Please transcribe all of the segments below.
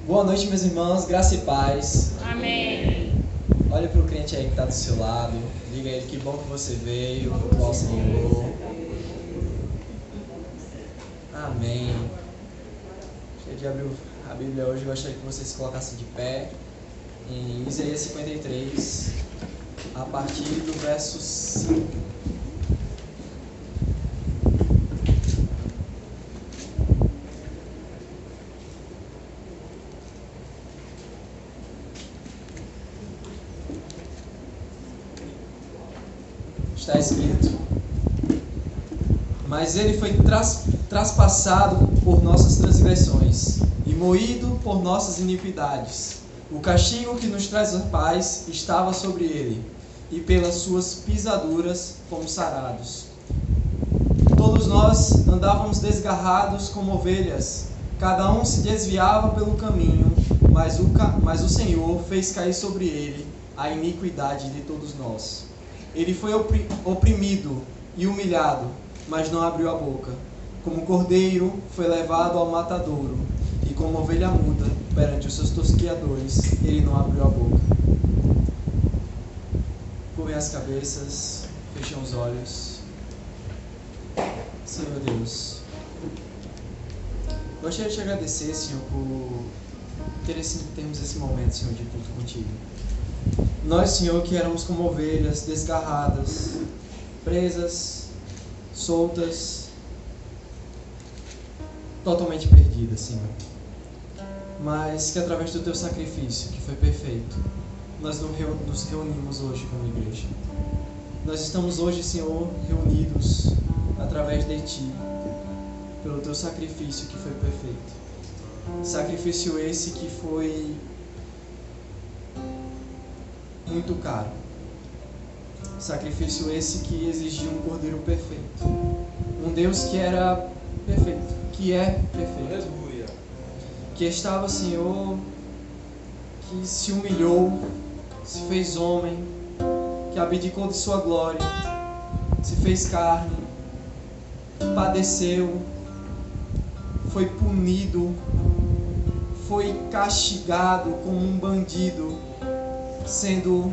Boa noite, meus irmãos, graça e paz. Amém. Olha para o crente aí que está do seu lado, diga a ele que bom que você veio, cultuar o Senhor. Amém. Cheio de abrir a Bíblia hoje, eu gostaria que vocês se colocassem de pé em Isaías 53, a partir do verso 5. Está escrito: mas ele foi traspassado por nossas transgressões e moído por nossas iniquidades. O castigo que nos traz a paz estava sobre ele, e pelas suas pisaduras fomos sarados. Todos nós andávamos desgarrados como ovelhas, cada um se desviava pelo caminho, mas o Senhor fez cair sobre ele a iniquidade de todos nós. Ele foi oprimido e humilhado, mas não abriu a boca. Como cordeiro foi levado ao matadouro, e como ovelha muda perante os seus tosquiadores, ele não abriu a boca. Curvem as cabeças, fechem os olhos. Senhor Deus, gostaria de te agradecer, Senhor, por termos esse momento, Senhor, de culto contigo. Nós, Senhor, que éramos como ovelhas desgarradas, presas, soltas, totalmente perdidas, Senhor. Mas que através do teu sacrifício, que foi perfeito, nós nos reunimos hoje como igreja. Nós estamos hoje, Senhor, reunidos através de ti, pelo teu sacrifício que foi perfeito. Sacrifício esse que foi muito caro. Sacrifício esse que exigia um cordeiro perfeito. Um Deus que era perfeito, que é perfeito. Aleluia. Que estava, Senhor, que se humilhou, se fez homem, que abdicou de sua glória, se fez carne, padeceu, foi punido, foi castigado como um bandido, sendo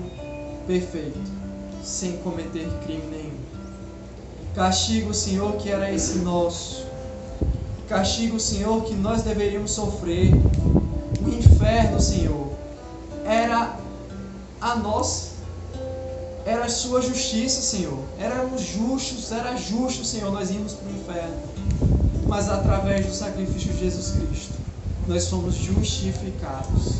perfeito, sem cometer crime nenhum. Castigo, Senhor, que era esse nosso. Castigo, Senhor, que nós deveríamos sofrer. O inferno, Senhor, era a nossa. Era a sua justiça, Senhor. Éramos justos, era justo, Senhor, nós íamos para o inferno. Mas através do sacrifício de Jesus Cristo, nós fomos justificados.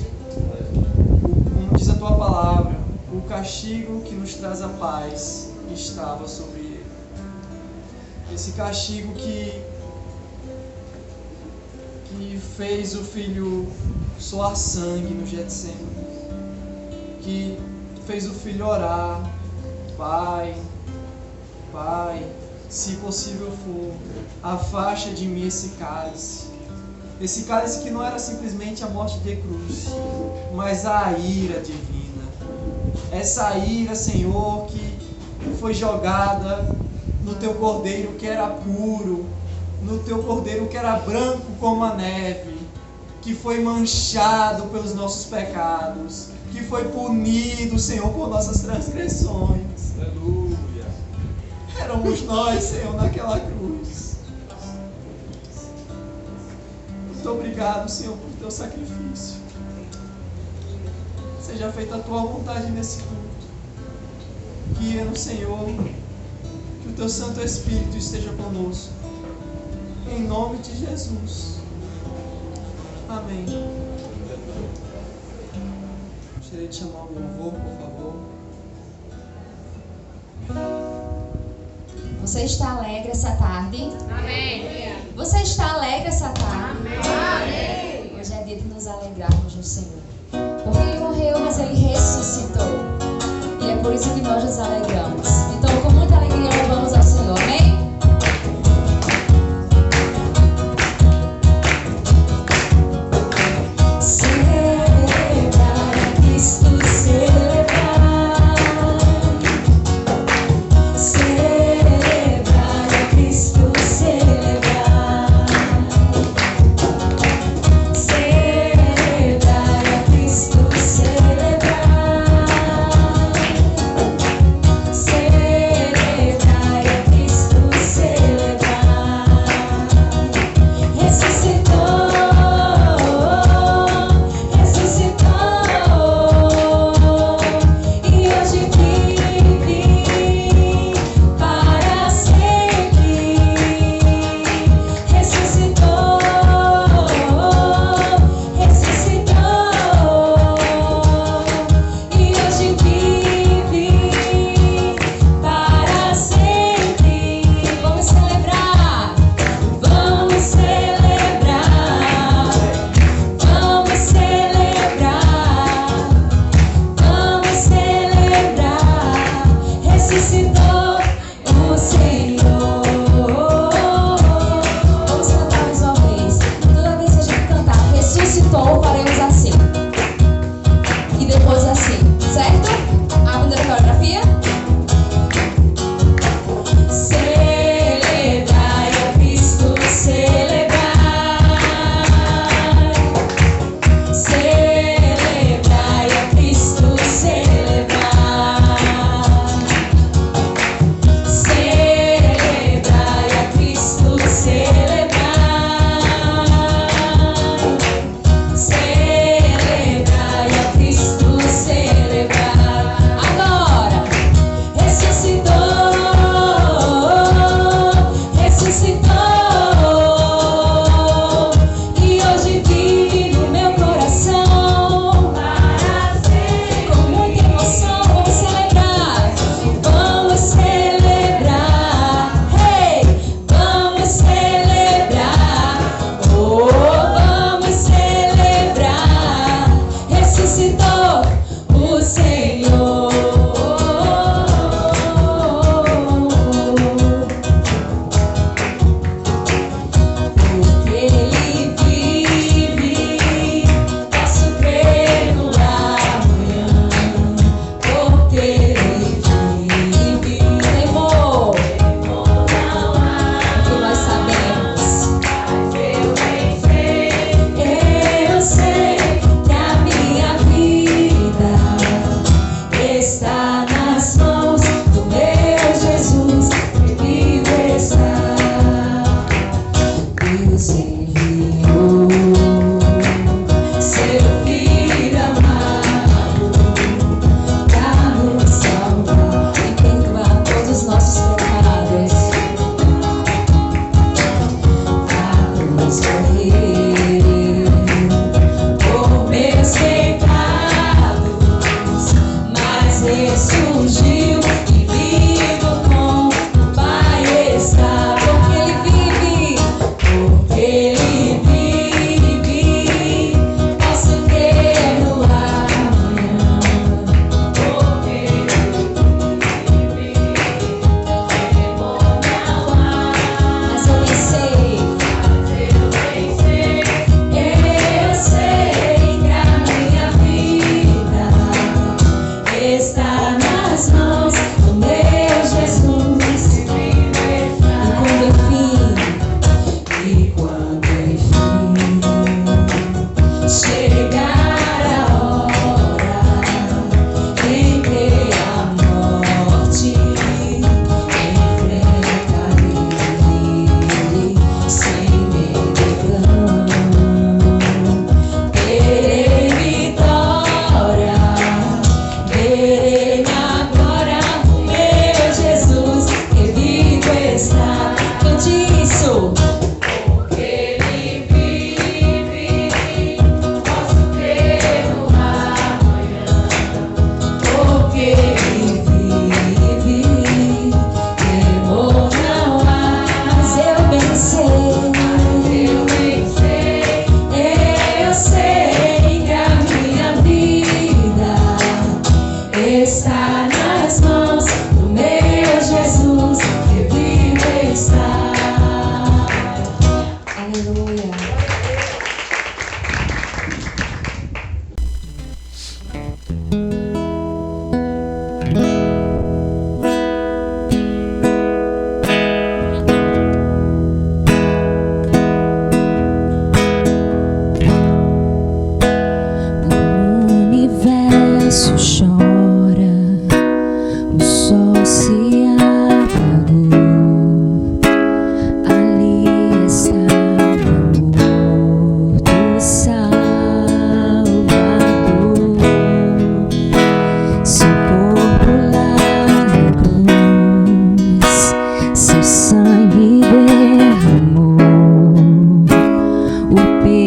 Como diz a tua palavra, o castigo que nos traz a paz estava sobre ele. Esse castigo que fez o filho suar sangue no Getsemane, que fez o filho orar: Pai, se possível for, afasta de mim esse cálice. Esse cálice que não era simplesmente a morte de cruz, mas a ira divina. Essa ira, Senhor, que foi jogada no teu cordeiro que era puro, no teu cordeiro que era branco como a neve, que foi manchado pelos nossos pecados, que foi punido, Senhor, por nossas transgressões. Aleluia. Éramos nós, Senhor, naquela cruz. Muito obrigado, Senhor, por teu sacrifício. Seja feita a tua vontade nesse culto. Guia-nos, Senhor, que o teu Santo Espírito esteja conosco. Em nome de Jesus. Amém. Gostaria de chamar o louvor, por favor. Você está alegre essa tarde? Amém. Você está alegre essa tarde? Amém. Hoje é dia de nos alegrarmos no Senhor. Porque Ele morreu, mas Ele ressuscitou. E é por isso que nós nos alegramos. Então, com muita alegria, louvamos ao Senhor. Amém? Celebrar a Cristo, celebrar. Celebrar a Cristo, celebrar. Celebrar.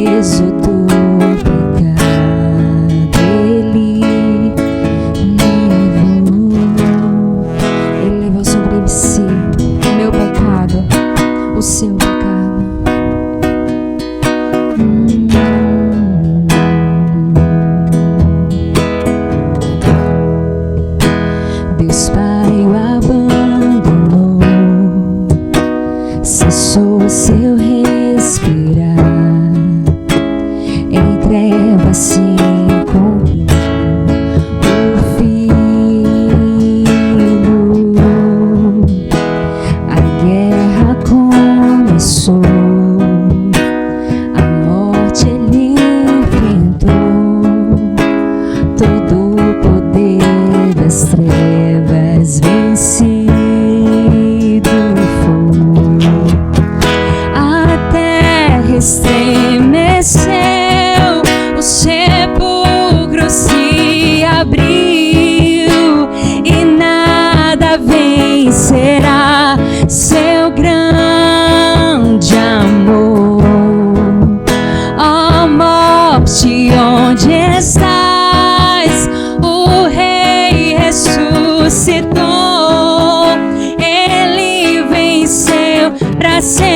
peso do pecado Ele levou sobre si o meu pecado, o seu pecado. Deus Pai o abandonou, cessou seu respirar, em trevas se encontrou o Filho. A guerra começou, a morte ele enfrentou, todo o poder das trevas vencido foi. A terra estremeceu, o sepulcro se abriu e nada vencerá seu grande amor. Ó morte, onde estás? O Rei ressuscitou, ele venceu para sempre,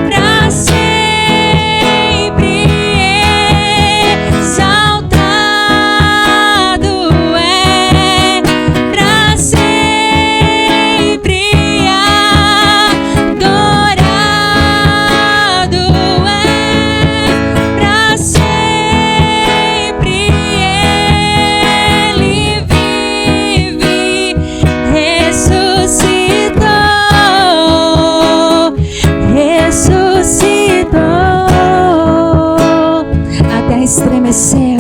para sempre. Exaltado é, para sempre adorado é, para sempre ele vive, ressuscitou. A terra estremeceu,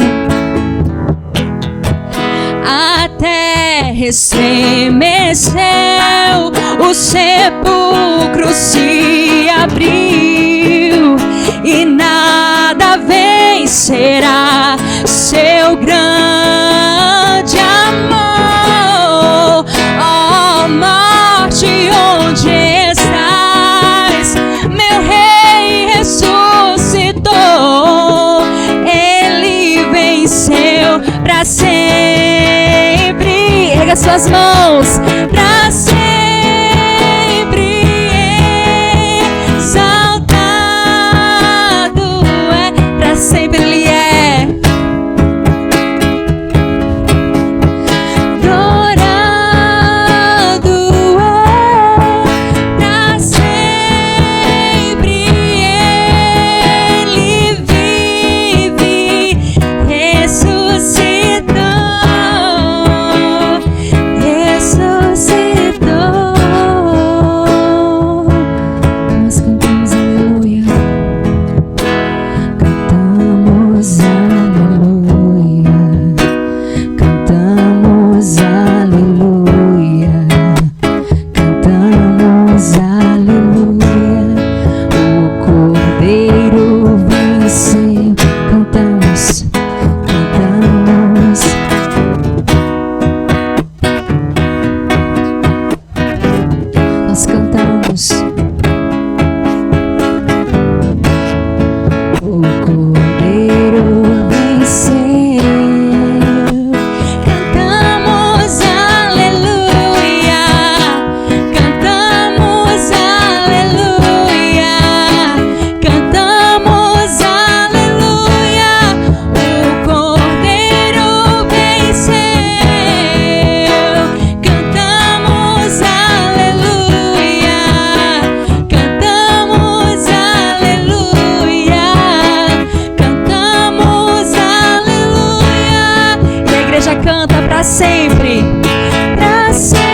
a terra estremeceu, o sepulcro se abriu e nada vencerá seu grande amor. Ó morte, onde estás? Meu Rei ressuscitou, ele venceu para sempre. Erga suas mãos, para sempre. Exaltado é, para sempre ele é. Adorado é, para sempre ele vive, ressuscitou. Nós cantamos aleluia, cantamos aleluia, cantamos aleluia, cantamos aleluia. O Cordeiro venceu, cantamos, cantamos. Nós cantamos. O Cordeiro venceu. Cantamos aleluia, cantamos aleluia, cantamos aleluia. O Cordeiro venceu. Cantamos aleluia, cantamos aleluia, cantamos aleluia. E a igreja canta para sempre, para sempre.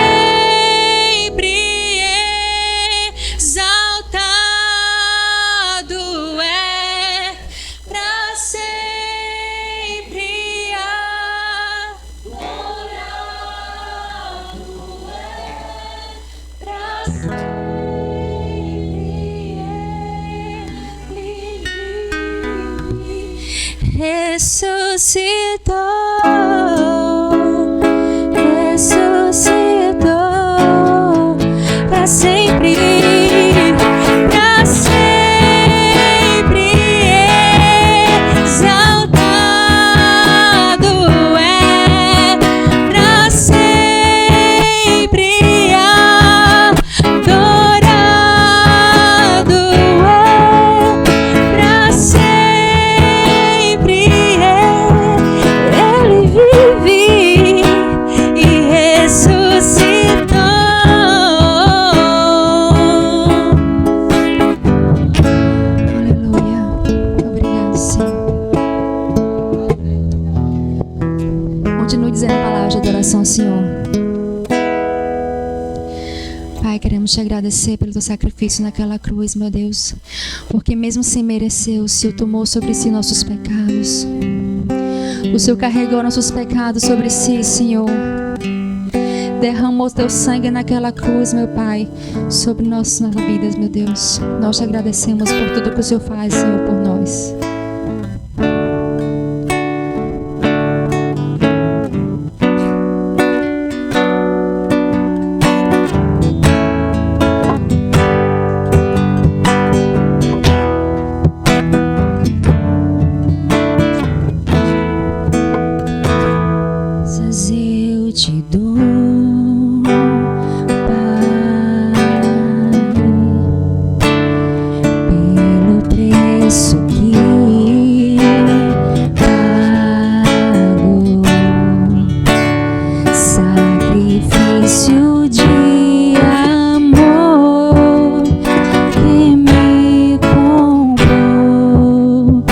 Exaltado é, para sempre adorado é, para sempre ele vive, ressuscitou, ressuscitou para sempre, para sempre. queremos te agradecer pelo teu sacrifício naquela cruz, meu Deus. Porque mesmo sem merecer, o Senhor tomou sobre si nossos pecados. O Senhor carregou nossos pecados sobre si, Senhor. Derramou teu sangue naquela cruz, meu Pai, sobre nossas vidas, meu Deus. Nós te agradecemos por tudo que o Senhor faz, Senhor, por nós. Eu te dou, Pai, pelo preço que pagou, sacrifício de amor que me comprou,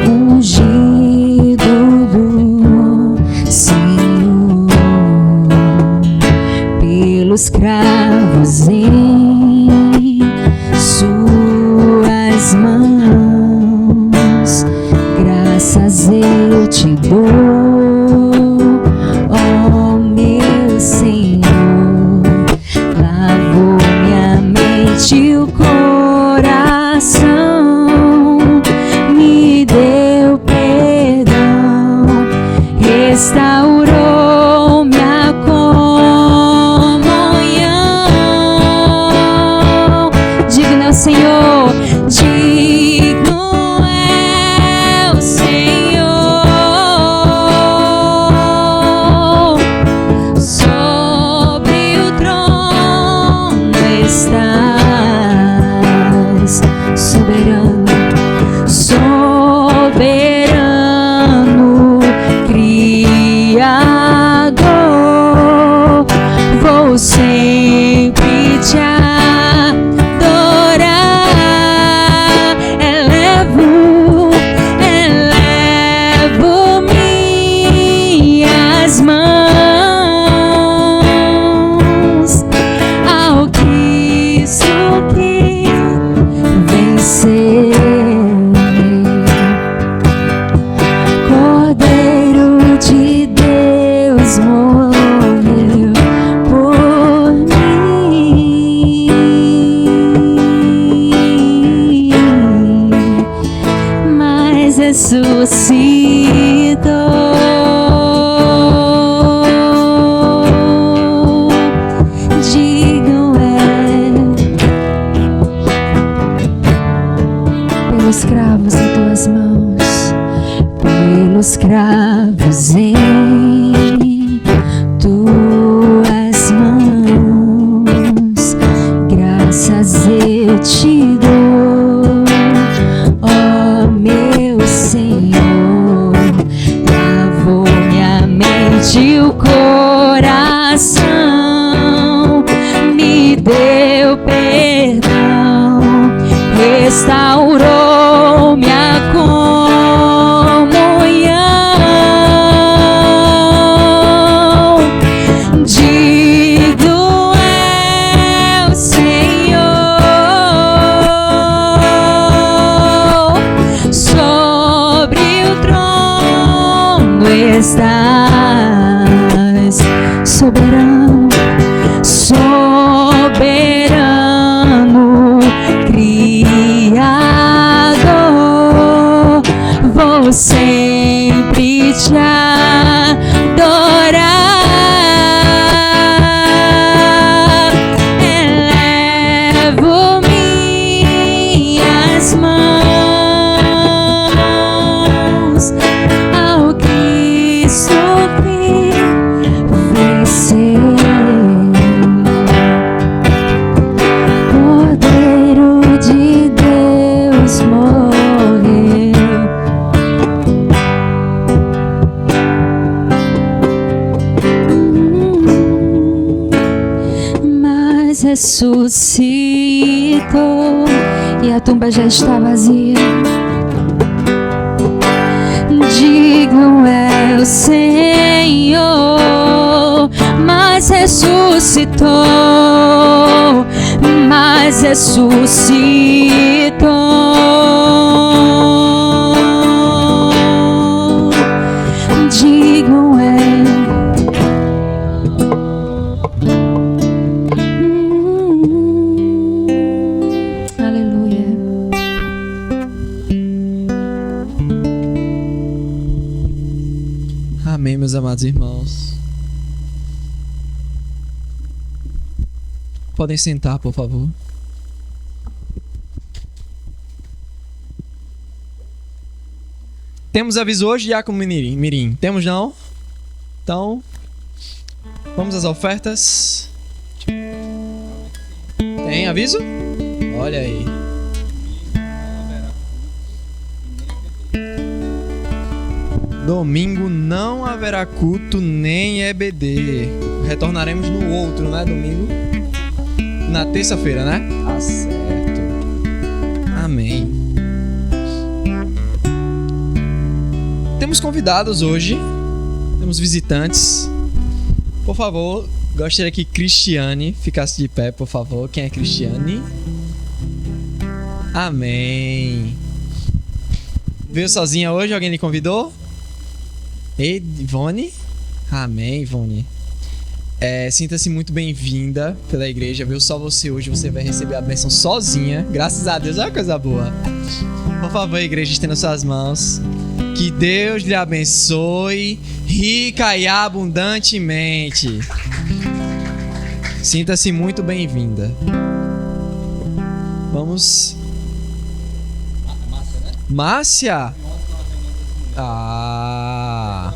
ungido do Senhor. Pelos cravos em suas mãos, graças eu te dou, ó meu Senhor. Lavou minha mente e o coração, me deu perdão, restaurou minha Senhor, digno é o Senhor, sobre o trono estás, soberano, soberano, Criador, vou sempre te Cordeiro de Deus morreu por mim, mas ressuscitou. Digno é pelos cravos em tuas mãos, pelos cravos em tuas mãos, graças eu te dou, ó meu Senhor. Lavou minha mente e o coração, me deu perdão, restaurou minha digno é o Senhor, sobre o trono estás, soberano, soberano, Criador, vou sempre te adorar. Elevo minhas mãos ao Cristo que venceu. Cordeiro de Deus morreu. Mas ressuscitou e a tumba já está vazia. Digno é o Senhor, mas ressuscitou, mas ressuscitou. Digno é. Aleluia. Amém, meus amados irmãos. Podem sentar, por favor. Temos aviso hoje, Diácono Mirim? Temos não? Então, vamos às ofertas. Tem aviso? Olha aí. Domingo não haverá culto nem EBD. Retornaremos no outro, né? Domingo. Na terça-feira, né? Tá certo. Amém. Temos convidados hoje. Temos visitantes. Por favor, gostaria que Cristiane ficasse de pé, por favor. Quem é Cristiane? Amém. Veio sozinha hoje? Alguém lhe convidou? Ei, Ivone? Amém, Ivone. Sinta-se muito bem-vinda pela igreja, viu? Só você hoje, você vai receber a bênção sozinha. Graças a Deus, olha que coisa boa. Por favor, igreja, estenda suas mãos. Que Deus lhe abençoe rica e abundantemente. Sinta-se muito bem-vinda. Vamos. Márcia? Ah!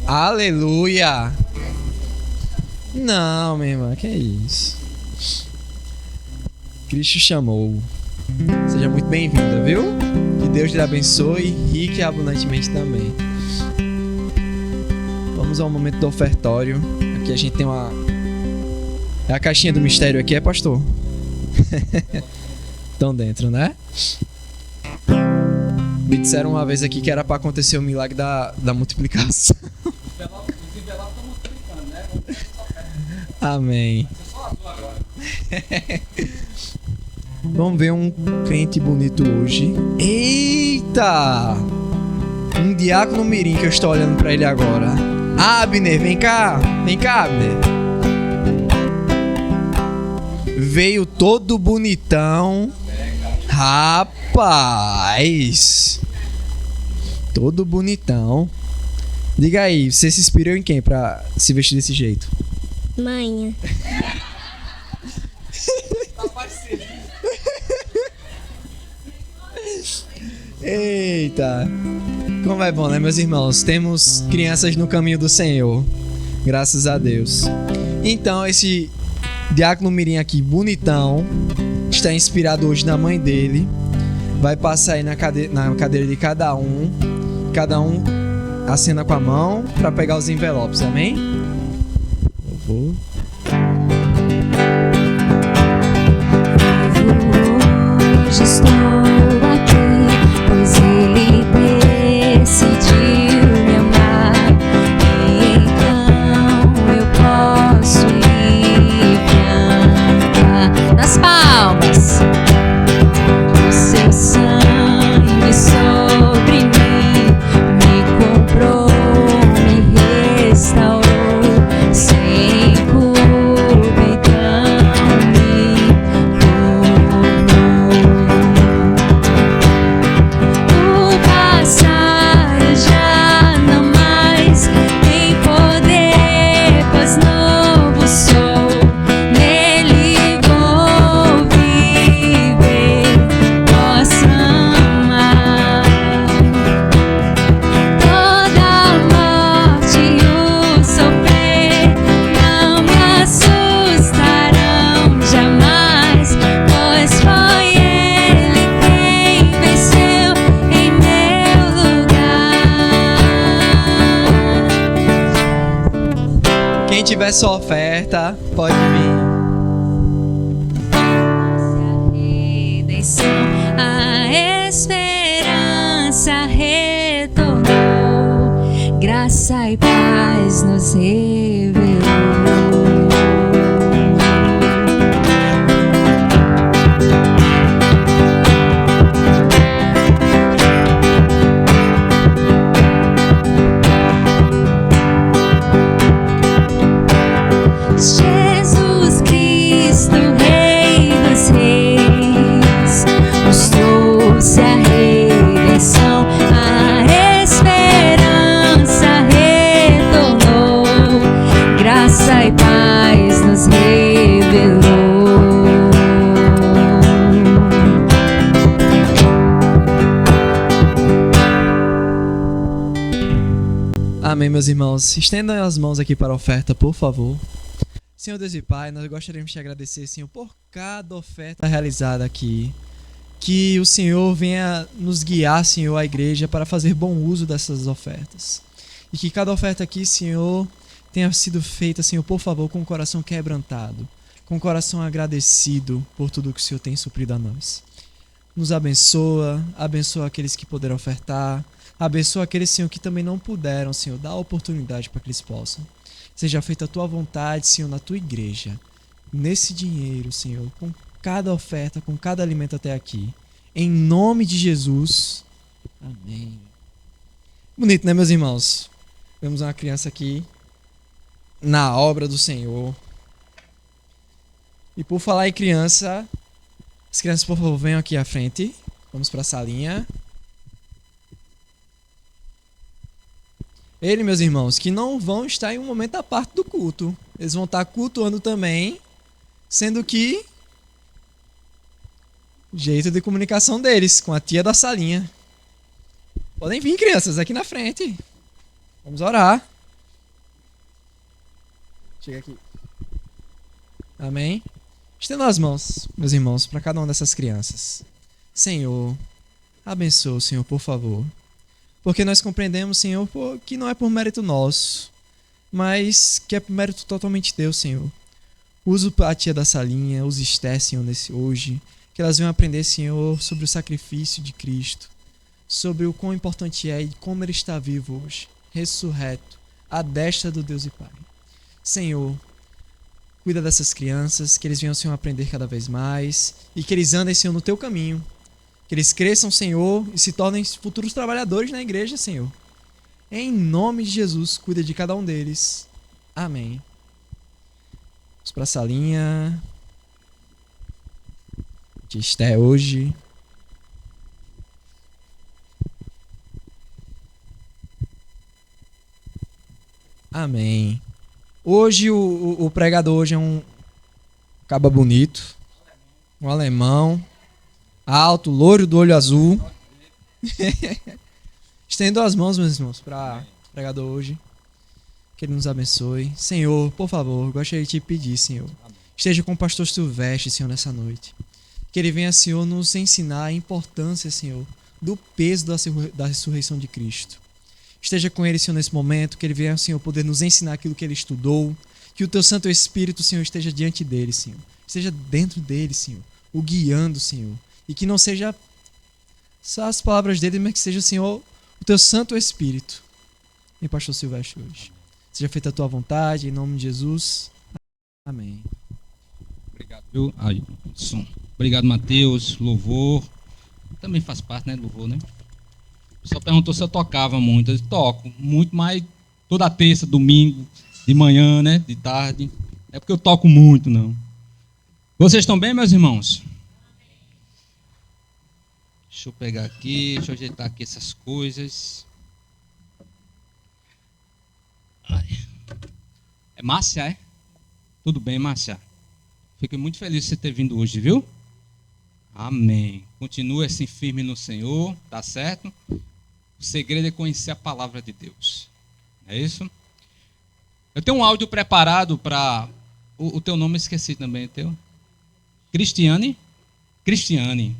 Aleluia! Não, minha irmã, que é isso? Cristo chamou. Seja muito bem-vinda, viu? Que Deus lhe abençoe rica e abundantemente também. Vamos ao momento do ofertório. Aqui a gente tem uma... É a caixinha do mistério aqui, pastor? Estão dentro, né? Me disseram uma vez aqui que era para acontecer o milagre da multiplicação. Amém. Vamos ver um crente bonito hoje. Eita! Um diácono mirim que eu estou olhando para ele agora. Abner, vem cá. Vem cá, Abner. Veio todo bonitão. Rapaz! Todo bonitão. Diga aí, você se inspirou em quem pra se vestir desse jeito? Manha. Eita! Como é bom, né, meus irmãos? Temos crianças no caminho do Senhor. Graças a Deus. Então, esse diácono mirim aqui, bonitão, está inspirado hoje na mãe dele. Vai passar aí na cadeira de cada um. Cada um acena com a mão para pegar os envelopes, amém? Hoje estou aqui, pois ele decidiu me amar. Então eu posso livre andar nas palmas. O seu sangue sobre mim me comprou, me restaurou. Sem culpa, então me tornou. O passado já não mais tem poder, pois novo sou. Nele vou viver, posso amar. Toda a morte e o sofrer não me assustarão jamais, pois foi ele quem venceu em meu lugar. quem tiver sua oferta, pode vir. Redenção, a esperança retornou, graça e paz nos revelou. trouxe a redenção, a esperança retornou, graça e paz nos revelou. Amém, meus irmãos. Estendam as mãos aqui para a oferta, por favor. Senhor Deus e Pai, nós gostaríamos de te agradecer, Senhor, por cada oferta realizada aqui. Que o Senhor venha nos guiar, Senhor, a igreja para fazer bom uso dessas ofertas. E que cada oferta aqui, Senhor, tenha sido feita, Senhor, por favor, com o coração quebrantado, com o coração agradecido por tudo que o Senhor tem suprido a nós. Nos abençoa, abençoa aqueles que puderam ofertar, abençoa aqueles, Senhor, que também não puderam, Senhor, dá a oportunidade para que eles possam. Seja feita a tua vontade, Senhor, na tua igreja, nesse dinheiro, Senhor, com cada oferta, com cada alimento até aqui. Em nome de Jesus. Amém. Bonito, né, meus irmãos? Vemos uma criança aqui na obra do Senhor. E por falar em criança, as crianças, por favor, venham aqui à frente. Vamos para a salinha. Ele, meus irmãos, que não vão estar em um momento à parte do culto. Eles vão estar cultuando também, sendo que jeito de comunicação deles, com a tia da salinha. Podem vir, crianças, aqui na frente. Vamos orar. Chega aqui. Amém. Estenda as mãos, meus irmãos, para cada uma dessas crianças. Senhor, abençoa, Senhor, por favor. Porque nós compreendemos, Senhor, que não é por mérito nosso, mas que é por mérito totalmente teu, Senhor. Usa a tia da salinha, usa Esté, Senhor, hoje, que elas venham aprender, Senhor, sobre o sacrifício de Cristo, sobre o quão importante é e como Ele está vivo hoje, ressurreto, à destra do Deus e Pai. Senhor, cuida dessas crianças, que eles venham, Senhor, aprender cada vez mais e que eles andem, Senhor, no teu caminho. Que eles cresçam, Senhor, e se tornem futuros trabalhadores na igreja, Senhor. Em nome de Jesus, cuida de cada um deles. Amém. Vamos para a salinha. Que está hoje. Amém. Hoje, o pregador hoje é um caba bonito. Um alemão. Alto, loiro do olho azul. Estendo as mãos, meus irmãos, para o pregador hoje. Que ele nos abençoe. Senhor, por favor, gostaria de te pedir, Senhor. Esteja com o pastor Silvestre, Senhor, nessa noite. Que ele venha, Senhor, nos ensinar a importância, Senhor, do peso da ressurreição de Cristo. Esteja com ele, Senhor, nesse momento. Que ele venha, Senhor, poder nos ensinar aquilo que ele estudou. Que o teu Santo Espírito, Senhor, esteja diante dele, Senhor. Esteja dentro dele, Senhor. O guiando, Senhor. E que não seja só as palavras dele, mas que seja, Senhor, o teu Santo Espírito. Em pastor Silvestre hoje. Seja feita a tua vontade, em nome de Jesus. Amém. Obrigado, viu? Aí, som. Obrigado, Mateus. Louvor. Também faz parte, né? Louvor, né? O pessoal perguntou se eu tocava muito. Eu toco muito, mas toda terça, domingo, de manhã, né? De tarde. É porque eu toco muito, não. Vocês estão bem, meus irmãos? Deixa eu pegar aqui, deixa eu ajeitar aqui essas coisas. Ai. É Márcia, é? Tudo bem, Márcia? Fico muito feliz de você ter vindo hoje, viu? Amém. Continue assim firme no Senhor, tá certo? O segredo é conhecer a palavra de Deus. É isso? Eu tenho um áudio preparado para... O teu nome eu esqueci também, o teu? Cristiane? Cristiane.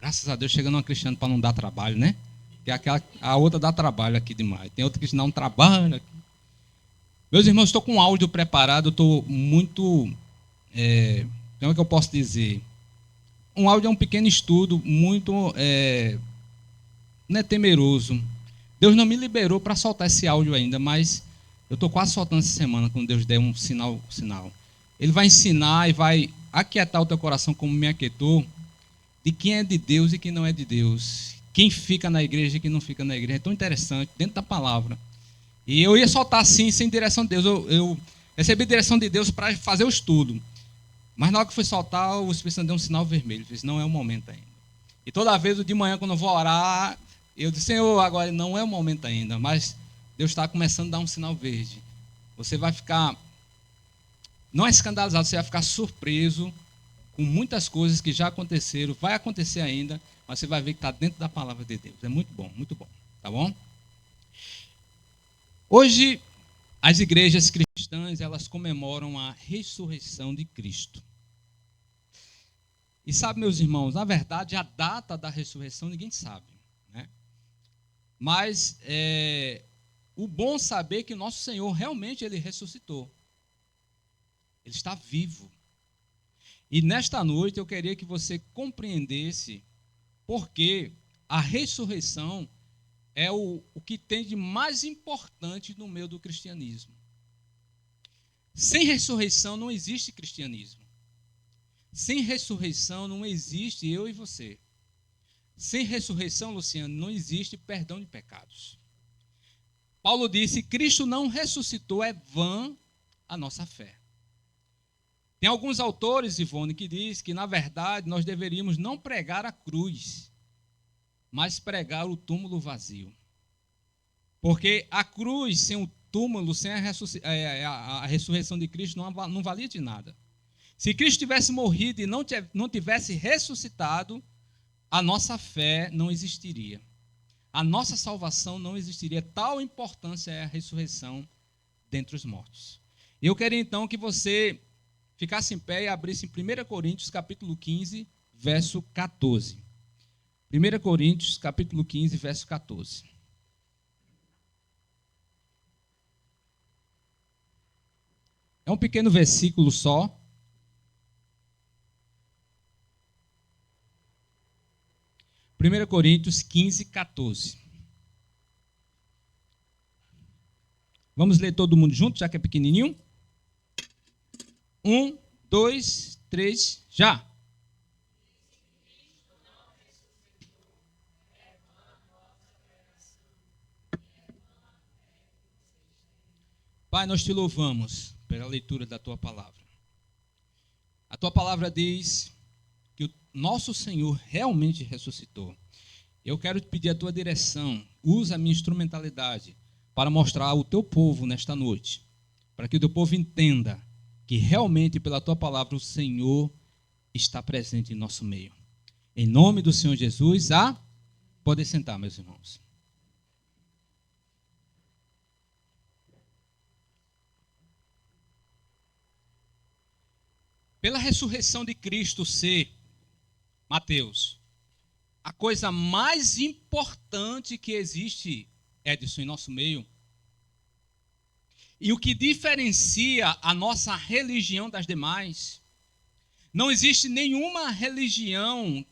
Graças a Deus, chegando uma Cristiane para não dar trabalho, né? Que a outra dá trabalho aqui demais. Tem outra que não trabalha aqui. Meus irmãos, estou com um áudio preparado, estou muito... como é que eu posso dizer? Um áudio é um pequeno estudo, muito... não é temeroso. Deus não me liberou para soltar esse áudio ainda, mas eu estou quase soltando essa semana, quando Deus der um sinal. Ele vai ensinar e vai aquietar o teu coração como me aquietou, de quem é de Deus e quem não é de Deus. Quem fica na igreja e quem não fica na igreja. É tão interessante, dentro da palavra. E eu ia soltar assim, sem direção de Deus. Eu recebi direção de Deus para fazer o estudo. Mas na hora que fui soltar, o Espírito Santo deu um sinal vermelho. Ele disse, não é o momento ainda. E toda vez de manhã, quando eu vou orar, eu disse, Senhor, agora não é o momento ainda, mas Deus está começando a dar um sinal verde. Você vai ficar, não é escandalizado, você vai ficar surpreso com muitas coisas que já aconteceram, vai acontecer ainda, mas você vai ver que está dentro da palavra de Deus. É muito bom, tá bom? Hoje, as igrejas cristãs, elas comemoram a ressurreição de Cristo. E sabe, meus irmãos, na verdade, a data da ressurreição ninguém sabe, né? Mas o bom saber que nosso Senhor realmente ele ressuscitou. Ele está vivo. E nesta noite eu queria que você compreendesse porque a ressurreição é o que tem de mais importante no meio do cristianismo. Sem ressurreição não existe cristianismo. Sem ressurreição não existe eu e você. Sem ressurreição, Luciano, não existe perdão de pecados. Paulo disse, Cristo não ressuscitou, é vã a nossa fé. Tem alguns autores, Ivone, que diz que, na verdade, nós deveríamos não pregar a cruz, mas pregar o túmulo vazio. Porque a cruz, sem o túmulo, sem a ressurreição de Cristo, não valia de nada. Se Cristo tivesse morrido e não tivesse ressuscitado, a nossa fé não existiria. A nossa salvação não existiria. Tal importância é a ressurreição dentre os mortos. Eu queria então que você ficasse em pé e abrisse em 1 Coríntios, capítulo 15, verso 14. 1 Coríntios, capítulo 15, verso 14. É um pequeno versículo só. 1 Coríntios 15, 14. Vamos ler todo mundo junto, já que é pequenininho? 1, 2, 3, já. Pai, nós te louvamos pela leitura da tua palavra. A tua palavra diz que o nosso Senhor realmente ressuscitou. Eu quero te pedir a tua direção, usa a minha instrumentalidade para mostrar ao teu povo nesta noite, para que o teu povo entenda que realmente pela tua palavra o Senhor está presente em nosso meio. Em nome do Senhor Jesus, pode sentar, meus irmãos. Pela ressurreição de Cristo ser, Mateus, a coisa mais importante que existe, Edson, em nosso meio, e o que diferencia a nossa religião das demais, não existe nenhuma religião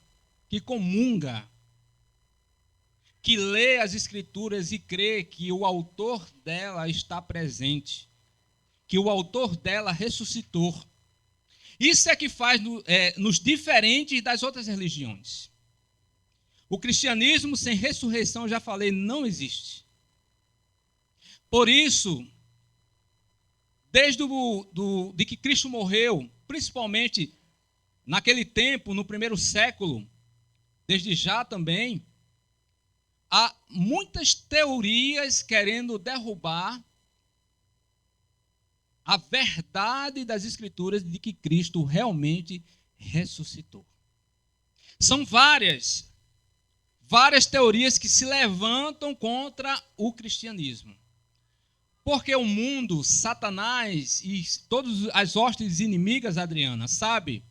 que comunga, que lê as Escrituras e crê que o autor dela está presente, que o autor dela ressuscitou. Isso é que faz nos diferentes das outras religiões. O cristianismo sem ressurreição, já falei, não existe. Por isso, desde de que Cristo morreu, principalmente naquele tempo, no primeiro século, desde já também, há muitas teorias querendo derrubar a verdade das Escrituras de que Cristo realmente ressuscitou. São várias teorias que se levantam contra o cristianismo. Porque o mundo, Satanás e todas as hostes inimigas, Adriana, sabe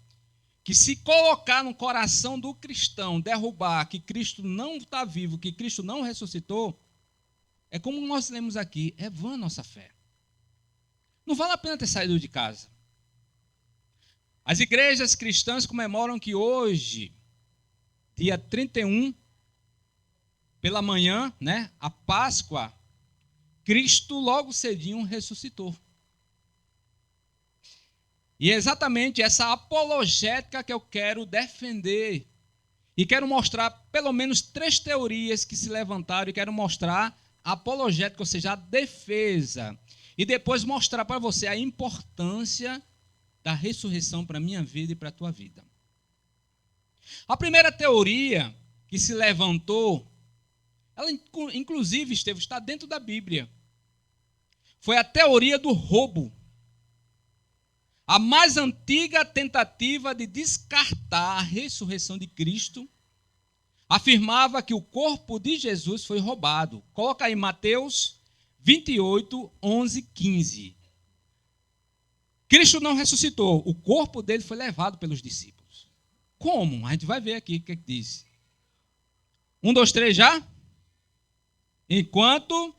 que se colocar no coração do cristão, derrubar que Cristo não está vivo, que Cristo não ressuscitou, é como nós lemos aqui, é vã a nossa fé. Não vale a pena ter saído de casa. As igrejas cristãs comemoram que hoje, dia 31, pela manhã, né, a Páscoa, Cristo logo cedinho ressuscitou. E é exatamente essa apologética que eu quero defender. E quero mostrar pelo menos 3 teorias que se levantaram e quero mostrar a apologética, ou seja, a defesa. E depois mostrar para você a importância da ressurreição para a minha vida e para a tua vida. A primeira teoria que se levantou, ela inclusive, Estevão, está dentro da Bíblia. Foi a teoria do roubo. A mais antiga tentativa de descartar a ressurreição de Cristo afirmava que o corpo de Jesus foi roubado. Coloca aí Mateus 28, 11, 15. Cristo não ressuscitou, o corpo dele foi levado pelos discípulos. Como? A gente vai ver aqui o que diz. 1, 2, 3 já? Enquanto...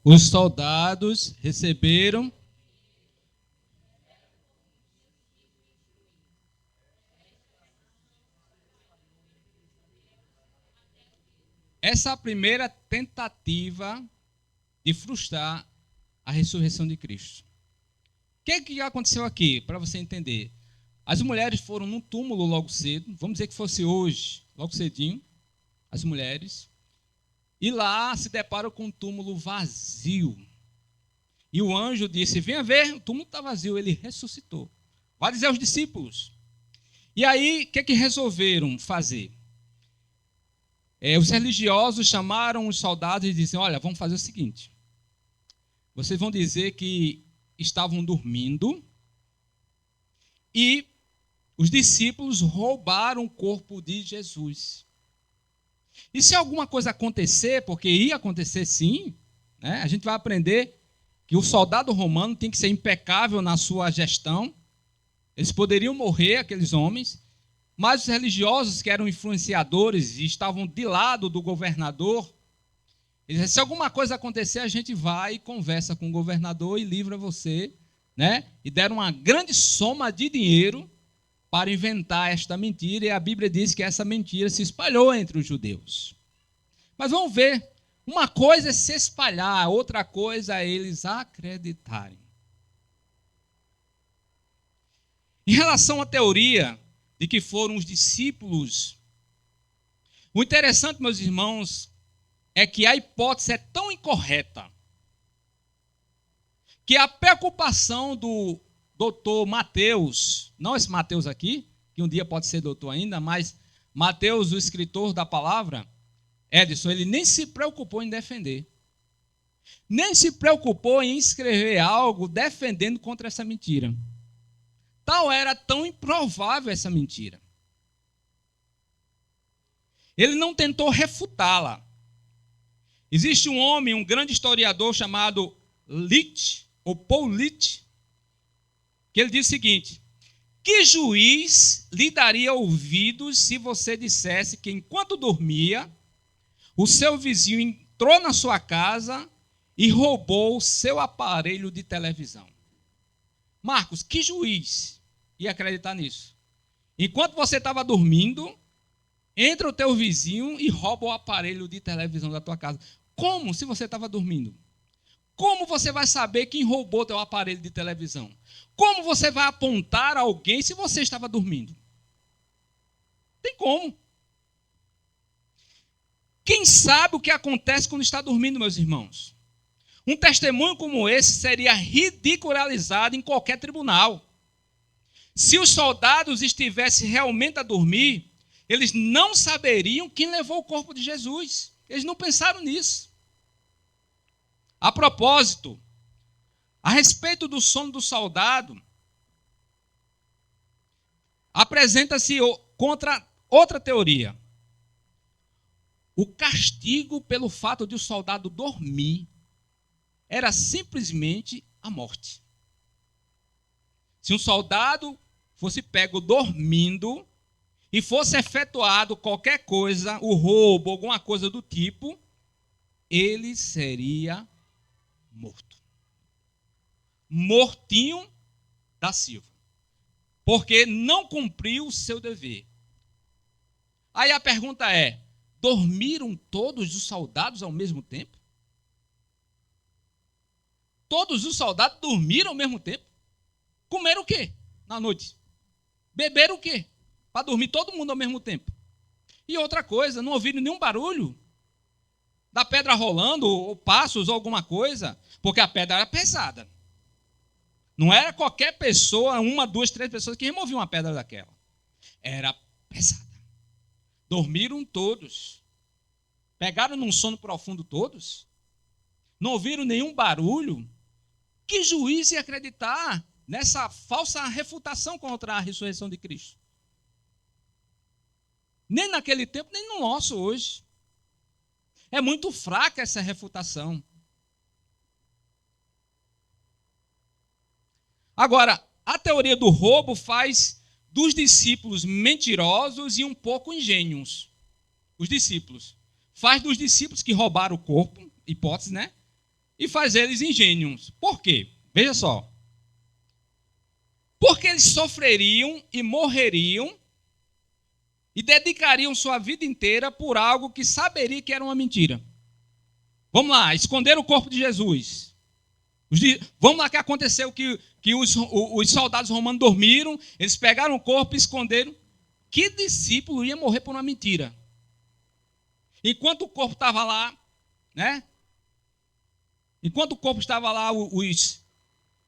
Os soldados receberam essa primeira tentativa de frustrar a ressurreição de Cristo. O que aconteceu aqui, para você entender? As mulheres foram num túmulo logo cedo, vamos dizer que fosse hoje, logo cedinho, as mulheres, e lá se deparam com um túmulo vazio. E o anjo disse, venha ver, o túmulo está vazio, ele ressuscitou. Vai dizer aos discípulos. E aí, o que resolveram fazer? Os religiosos chamaram os soldados e disseram, olha, vamos fazer o seguinte, vocês vão dizer que estavam dormindo e os discípulos roubaram o corpo de Jesus. E se alguma coisa acontecer, porque ia acontecer sim, né, a gente vai aprender que o soldado romano tem que ser impecável na sua gestão. Eles poderiam morrer, aqueles homens, mas os religiosos que eram influenciadores e estavam de lado do governador, eles disseram, se alguma coisa acontecer, a gente vai e conversa com o governador e livra você, né? E deram uma grande soma de dinheiro para inventar esta mentira, e a Bíblia diz que essa mentira se espalhou entre os judeus. Mas vamos ver, uma coisa é se espalhar, outra coisa é eles acreditarem. Em relação à teoria de que foram os discípulos, o interessante, meus irmãos, é que a hipótese é tão incorreta que a preocupação do doutor Mateus, não esse Mateus aqui, que um dia pode ser doutor ainda, mas Mateus, o escritor da palavra, Edson, ele nem se preocupou em defender. Nem se preocupou em escrever algo defendendo contra essa mentira. Tal era tão improvável essa mentira. Ele não tentou refutá-la. Existe um homem, um grande historiador chamado Litt, ou Paul Litt, que ele diz o seguinte, que juiz lhe daria ouvidos se você dissesse que enquanto dormia, o seu vizinho entrou na sua casa e roubou o seu aparelho de televisão? Marcos, que juiz ia acreditar nisso? Enquanto você estava dormindo, entra o teu vizinho e rouba o aparelho de televisão da tua casa. Como se você estava dormindo? Como você vai saber quem roubou teu aparelho de televisão? Como você vai apontar alguém se você estava dormindo? Tem como. Quem sabe o que acontece quando está dormindo, meus irmãos? Um testemunho como esse seria ridicularizado em qualquer tribunal. Se os soldados estivessem realmente a dormir, eles não saberiam quem levou o corpo de Jesus. Eles não pensaram nisso. A propósito, a respeito do sono do soldado, apresenta-se contra outra teoria. O castigo pelo fato de o soldado dormir era simplesmente a morte. Se um soldado fosse pego dormindo e fosse efetuado qualquer coisa, o roubo, alguma coisa do tipo, ele seria morto. Mortinho da Silva. Porque não cumpriu o seu dever. Aí a pergunta é: dormiram todos os soldados ao mesmo tempo? Todos os soldados dormiram ao mesmo tempo? Comeram o quê na noite? Beberam o quê? Para dormir todo mundo ao mesmo tempo. E outra coisa, não ouviram nenhum barulho da pedra rolando, ou passos, ou alguma coisa, porque a pedra era pesada. Não era qualquer pessoa, 1, 2, 3 pessoas que removiam uma pedra daquela. Era pesada. Dormiram todos. Pegaram num sono profundo todos. Não ouviram nenhum barulho. Que juiz ia acreditar nessa falsa refutação contra a ressurreição de Cristo? Nem naquele tempo, nem no nosso hoje. É muito fraca essa refutação. Agora, a teoria do roubo faz dos discípulos mentirosos e um pouco ingênuos. Os discípulos. Faz dos discípulos que roubaram o corpo, hipótese, né? E faz eles ingênuos. Por quê? Veja só. Porque eles sofreriam e morreriam e dedicariam sua vida inteira por algo que saberia que era uma mentira. Vamos lá, esconderam o corpo de Jesus. Vamos lá, que aconteceu que os soldados romanos dormiram, eles pegaram o corpo e esconderam. Que discípulo ia morrer por uma mentira? Enquanto o corpo estava lá, né? Enquanto o corpo estava lá,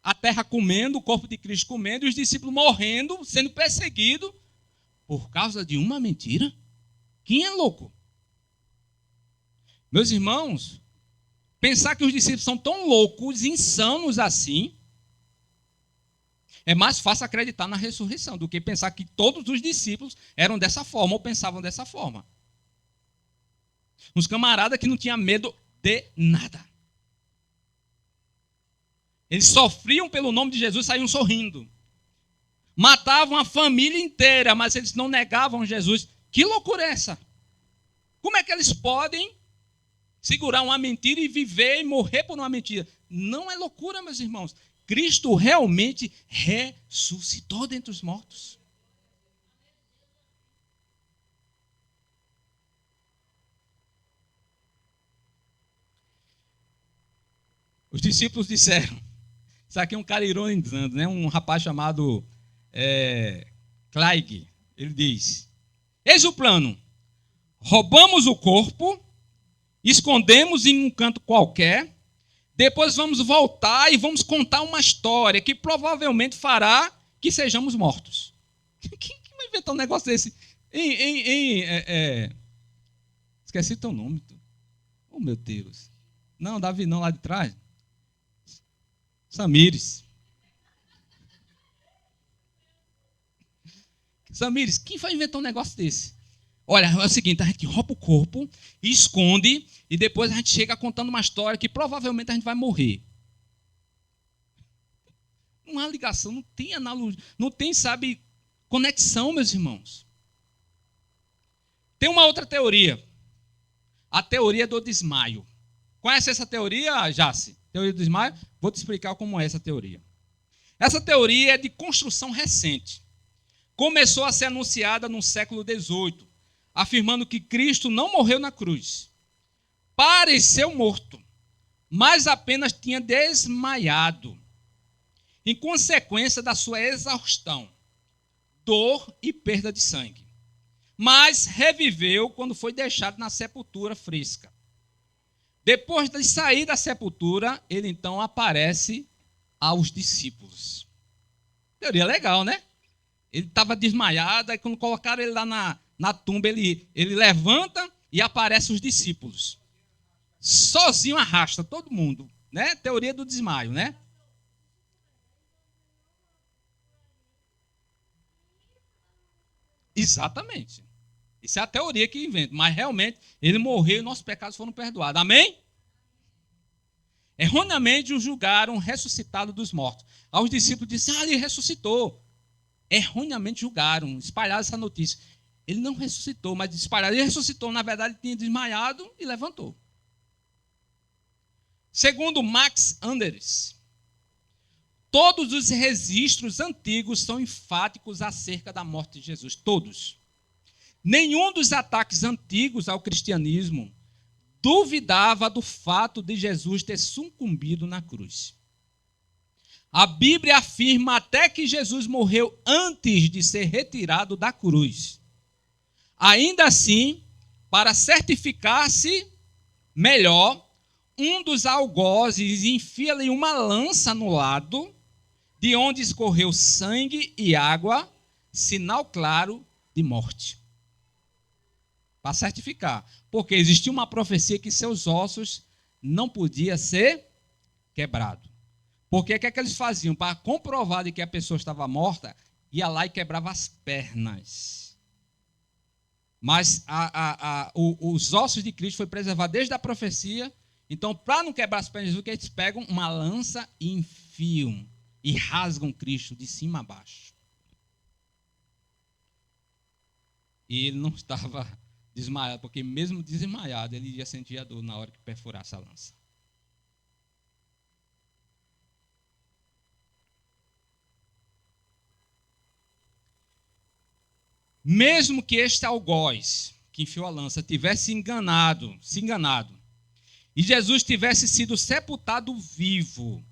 a terra comendo, o corpo de Cristo comendo, e os discípulos morrendo, sendo perseguidos, por causa de uma mentira? Quem é louco? Meus irmãos, pensar que os discípulos são tão loucos, insanos assim, é mais fácil acreditar na ressurreição do que pensar que todos os discípulos eram dessa forma ou pensavam dessa forma. Uns camaradas que não tinham medo de nada. Eles sofriam pelo nome de Jesus e saíam sorrindo. Matavam a família inteira, mas eles não negavam Jesus. Que loucura é essa? Como é que eles podem segurar uma mentira e viver e morrer por uma mentira? Não é loucura, meus irmãos. Cristo realmente ressuscitou dentre os mortos. Os discípulos disseram, isso aqui é um cara ironizando, né? Um rapaz chamado Craig, ele diz: eis o plano, roubamos o corpo, escondemos em um canto qualquer, depois vamos voltar e vamos contar uma história que provavelmente fará que sejamos mortos. Quem vai inventar um negócio desse? Esqueci teu nome. Oh, meu Deus. Não, Davi não, lá de trás. Samires. Samires, quem vai inventar um negócio desse? Olha, é o seguinte, a gente rouba o corpo, esconde, e depois a gente chega contando uma história que provavelmente a gente vai morrer. Não há ligação, não tem analogia, não tem, sabe, conexão, meus irmãos. Tem uma outra teoria, a teoria do desmaio. Conhece essa teoria, Jace? Teoria do desmaio? Vou te explicar como é essa teoria. Essa teoria é de construção recente. Começou a ser anunciada no século XVIII, afirmando que Cristo não morreu na cruz. Pareceu morto, mas apenas tinha desmaiado, em consequência da sua exaustão, dor e perda de sangue. Mas reviveu quando foi deixado na sepultura fresca. Depois de sair da sepultura, ele então aparece aos discípulos. Teoria legal, né? Ele estava desmaiado, aí quando colocaram ele lá na tumba, ele levanta e aparece os discípulos. Sozinho arrasta todo mundo, né? Teoria do desmaio, né? Exatamente. Isso é a teoria que inventa, mas realmente ele morreu e nossos pecados foram perdoados. Amém? Erroneamente o julgaram ressuscitado dos mortos. Aos discípulos disseram: ele ressuscitou. erroneamente julgaram, espalharam essa notícia. Ele não ressuscitou, mas espalharam. Ele ressuscitou, na verdade, ele tinha desmaiado e levantou. Segundo Max Anders, todos os registros antigos são enfáticos acerca da morte de Jesus. Todos. Nenhum dos ataques antigos ao cristianismo duvidava do fato de Jesus ter sucumbido na cruz. A Bíblia afirma até que Jesus morreu antes de ser retirado da cruz. Ainda assim, para certificar-se melhor, um dos algozes enfia-lhe uma lança no lado, de onde escorreu sangue e água, sinal claro de morte. Para certificar, porque existia uma profecia que seus ossos não podiam ser quebrados. Porque o que é que eles faziam? Para comprovar de que a pessoa estava morta, ia lá e quebrava as pernas. Mas os ossos de Cristo foi preservado desde a profecia. Então, para não quebrar as pernas de Jesus, eles pegam uma lança e enfiam e rasgam Cristo de cima a baixo. E ele não estava desmaiado, porque mesmo desmaiado, ele ia sentir a dor na hora que perfurasse a lança. Mesmo que este algoz que enfiou a lança tivesse se enganado, e Jesus tivesse sido sepultado vivo,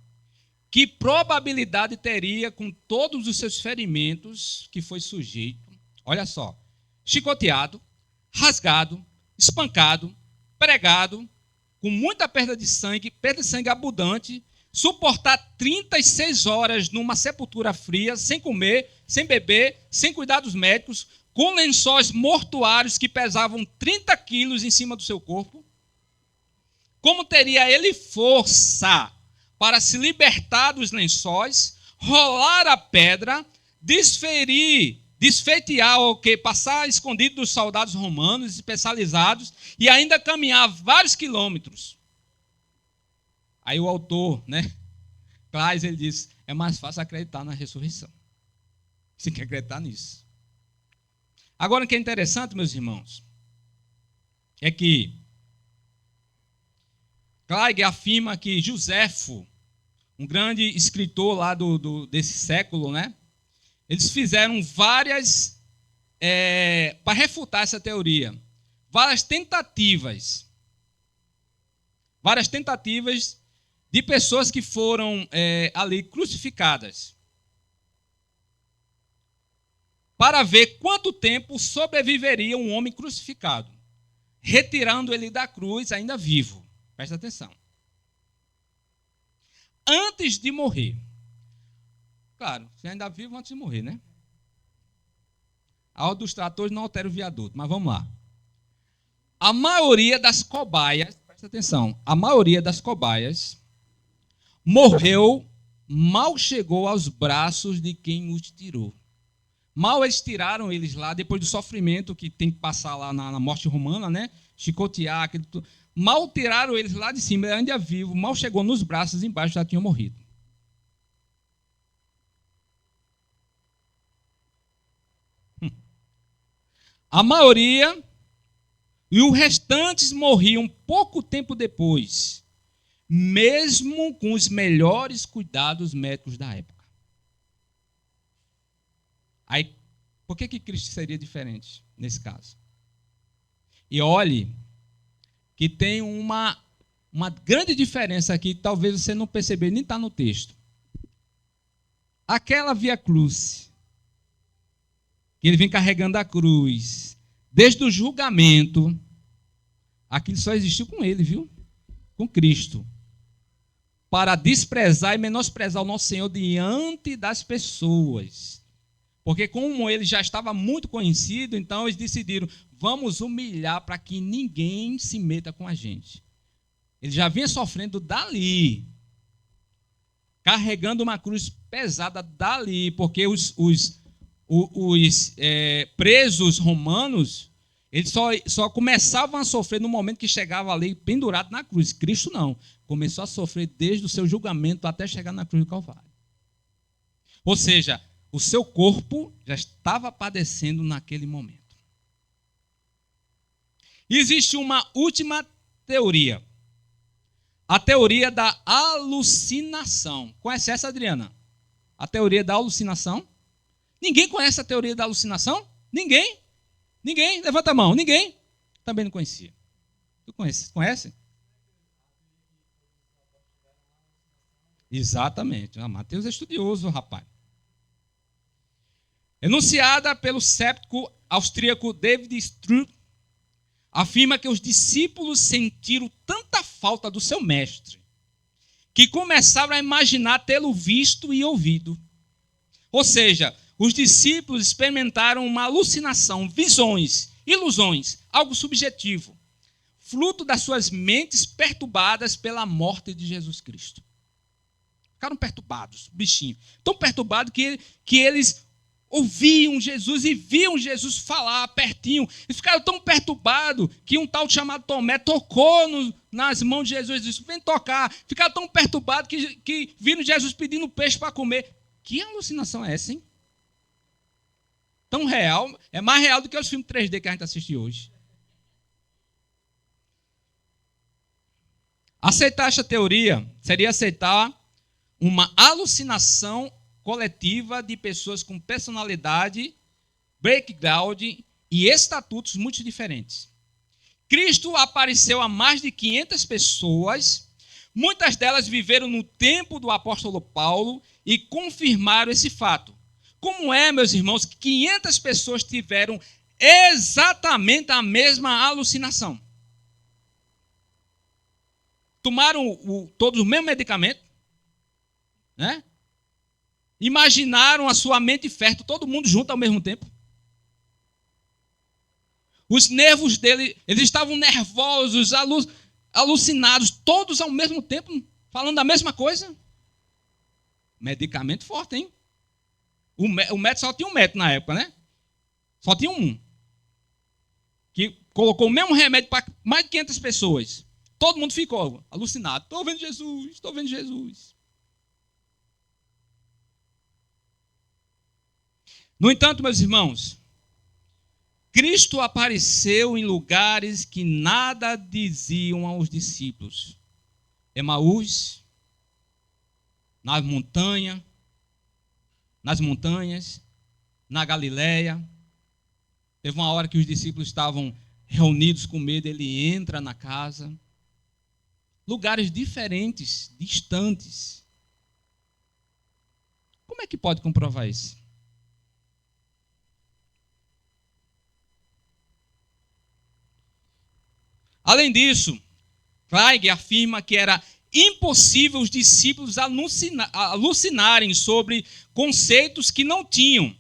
que probabilidade teria com todos os seus ferimentos que foi sujeito? Olha só, chicoteado, rasgado, espancado, pregado, com muita perda de sangue abundante, suportar 36 horas numa sepultura fria, sem comer, sem beber, sem cuidados médicos, com lençóis mortuários que pesavam 30 quilos em cima do seu corpo. Como teria ele força para se libertar dos lençóis, rolar a pedra, desfeitear o que passar escondido dos soldados romanos especializados e ainda caminhar vários quilômetros? Aí o autor, Claes, ele diz, é mais fácil acreditar na ressurreição. Você tem que acreditar nisso. Agora, o que é interessante, meus irmãos, é que Claes afirma que Joséfo, um grande escritor lá desse século, eles fizeram várias, para refutar essa teoria, várias tentativas de pessoas que foram ali crucificadas, para ver quanto tempo sobreviveria um homem crucificado, retirando ele da cruz ainda vivo. Presta atenção. Antes de morrer. Claro, você ainda vivo antes de morrer, A ordem dos tratores não altera o viaduto, mas vamos lá. A maioria das cobaias, presta atenção, a maioria das cobaias morreu, mal chegou aos braços de quem os tirou. Mal eles tiraram eles lá, depois do sofrimento que tem que passar lá na morte romana, chicotear, aquilo tudo. Mal tiraram eles lá de cima, ele ainda vivo, mal chegou nos braços, embaixo já tinham morrido. A maioria e os restantes morriam pouco tempo depois, mesmo com os melhores cuidados médicos da época. Aí, por que Cristo seria diferente nesse caso? E olhe que tem uma grande diferença aqui, que talvez você não percebeu, nem está no texto. Aquela Via Crucis, que ele vem carregando a cruz, desde o julgamento, aquilo só existiu com ele, viu? Com Cristo. Para desprezar e menosprezar o nosso Senhor diante das pessoas. Porque como ele já estava muito conhecido, então eles decidiram, vamos humilhar para que ninguém se meta com a gente. Ele já vinha sofrendo dali, carregando uma cruz pesada dali, porque os presos romanos, eles só começavam a sofrer no momento que chegava ali pendurado na cruz. Cristo não, começou a sofrer desde o seu julgamento até chegar na cruz do Calvário. Ou seja, o seu corpo já estava padecendo naquele momento. Existe uma última teoria. A teoria da alucinação. Conhece essa, Adriana? A teoria da alucinação? Ninguém conhece a teoria da alucinação? Ninguém? Ninguém? Levanta a mão. Ninguém? Também não conhecia. Tu conhece? Conhece? Exatamente. Mateus é estudioso, rapaz. Enunciada pelo séptico austríaco David Struve, afirma que os discípulos sentiram tanta falta do seu mestre que começaram a imaginar tê-lo visto e ouvido. Ou seja, os discípulos experimentaram uma alucinação, visões, ilusões, algo subjetivo, fruto das suas mentes perturbadas pela morte de Jesus Cristo. Ficaram perturbados, bichinho. Tão perturbados que eles ouviam Jesus e viam Jesus falar pertinho. Eles ficaram tão perturbados que um tal chamado Tomé tocou nas mãos de Jesus e disse, vem tocar. Ficaram tão perturbados que viram Jesus pedindo peixe para comer. Que alucinação é essa, hein? Tão real, é mais real do que os filmes 3D que a gente assiste hoje. Aceitar essa teoria seria aceitar uma alucinação coletiva de pessoas com personalidade, background e estatutos muito diferentes. Cristo apareceu a mais de 500 pessoas, muitas delas viveram no tempo do apóstolo Paulo e confirmaram esse fato. Como é, meus irmãos, que 500 pessoas tiveram exatamente a mesma alucinação? Tomaram todos o mesmo medicamento, né? Imaginaram a sua mente fértil, todo mundo junto ao mesmo tempo. Os nervos dele, eles estavam nervosos, alucinados, todos ao mesmo tempo, falando a mesma coisa. Medicamento forte, hein? O médico só tinha um médico na época, né? Só tinha um. Que colocou o mesmo remédio para mais de 500 pessoas. Todo mundo ficou alucinado. Estou vendo Jesus, estou vendo Jesus. No entanto, meus irmãos, Cristo apareceu em lugares que nada diziam aos discípulos. Emaús, nas montanhas, na Galileia. Teve uma hora que os discípulos estavam reunidos com medo, ele entra na casa. Lugares diferentes, distantes. Como é que pode comprovar isso? Além disso, Zweig afirma que era impossível os discípulos alucinarem sobre conceitos que não tinham,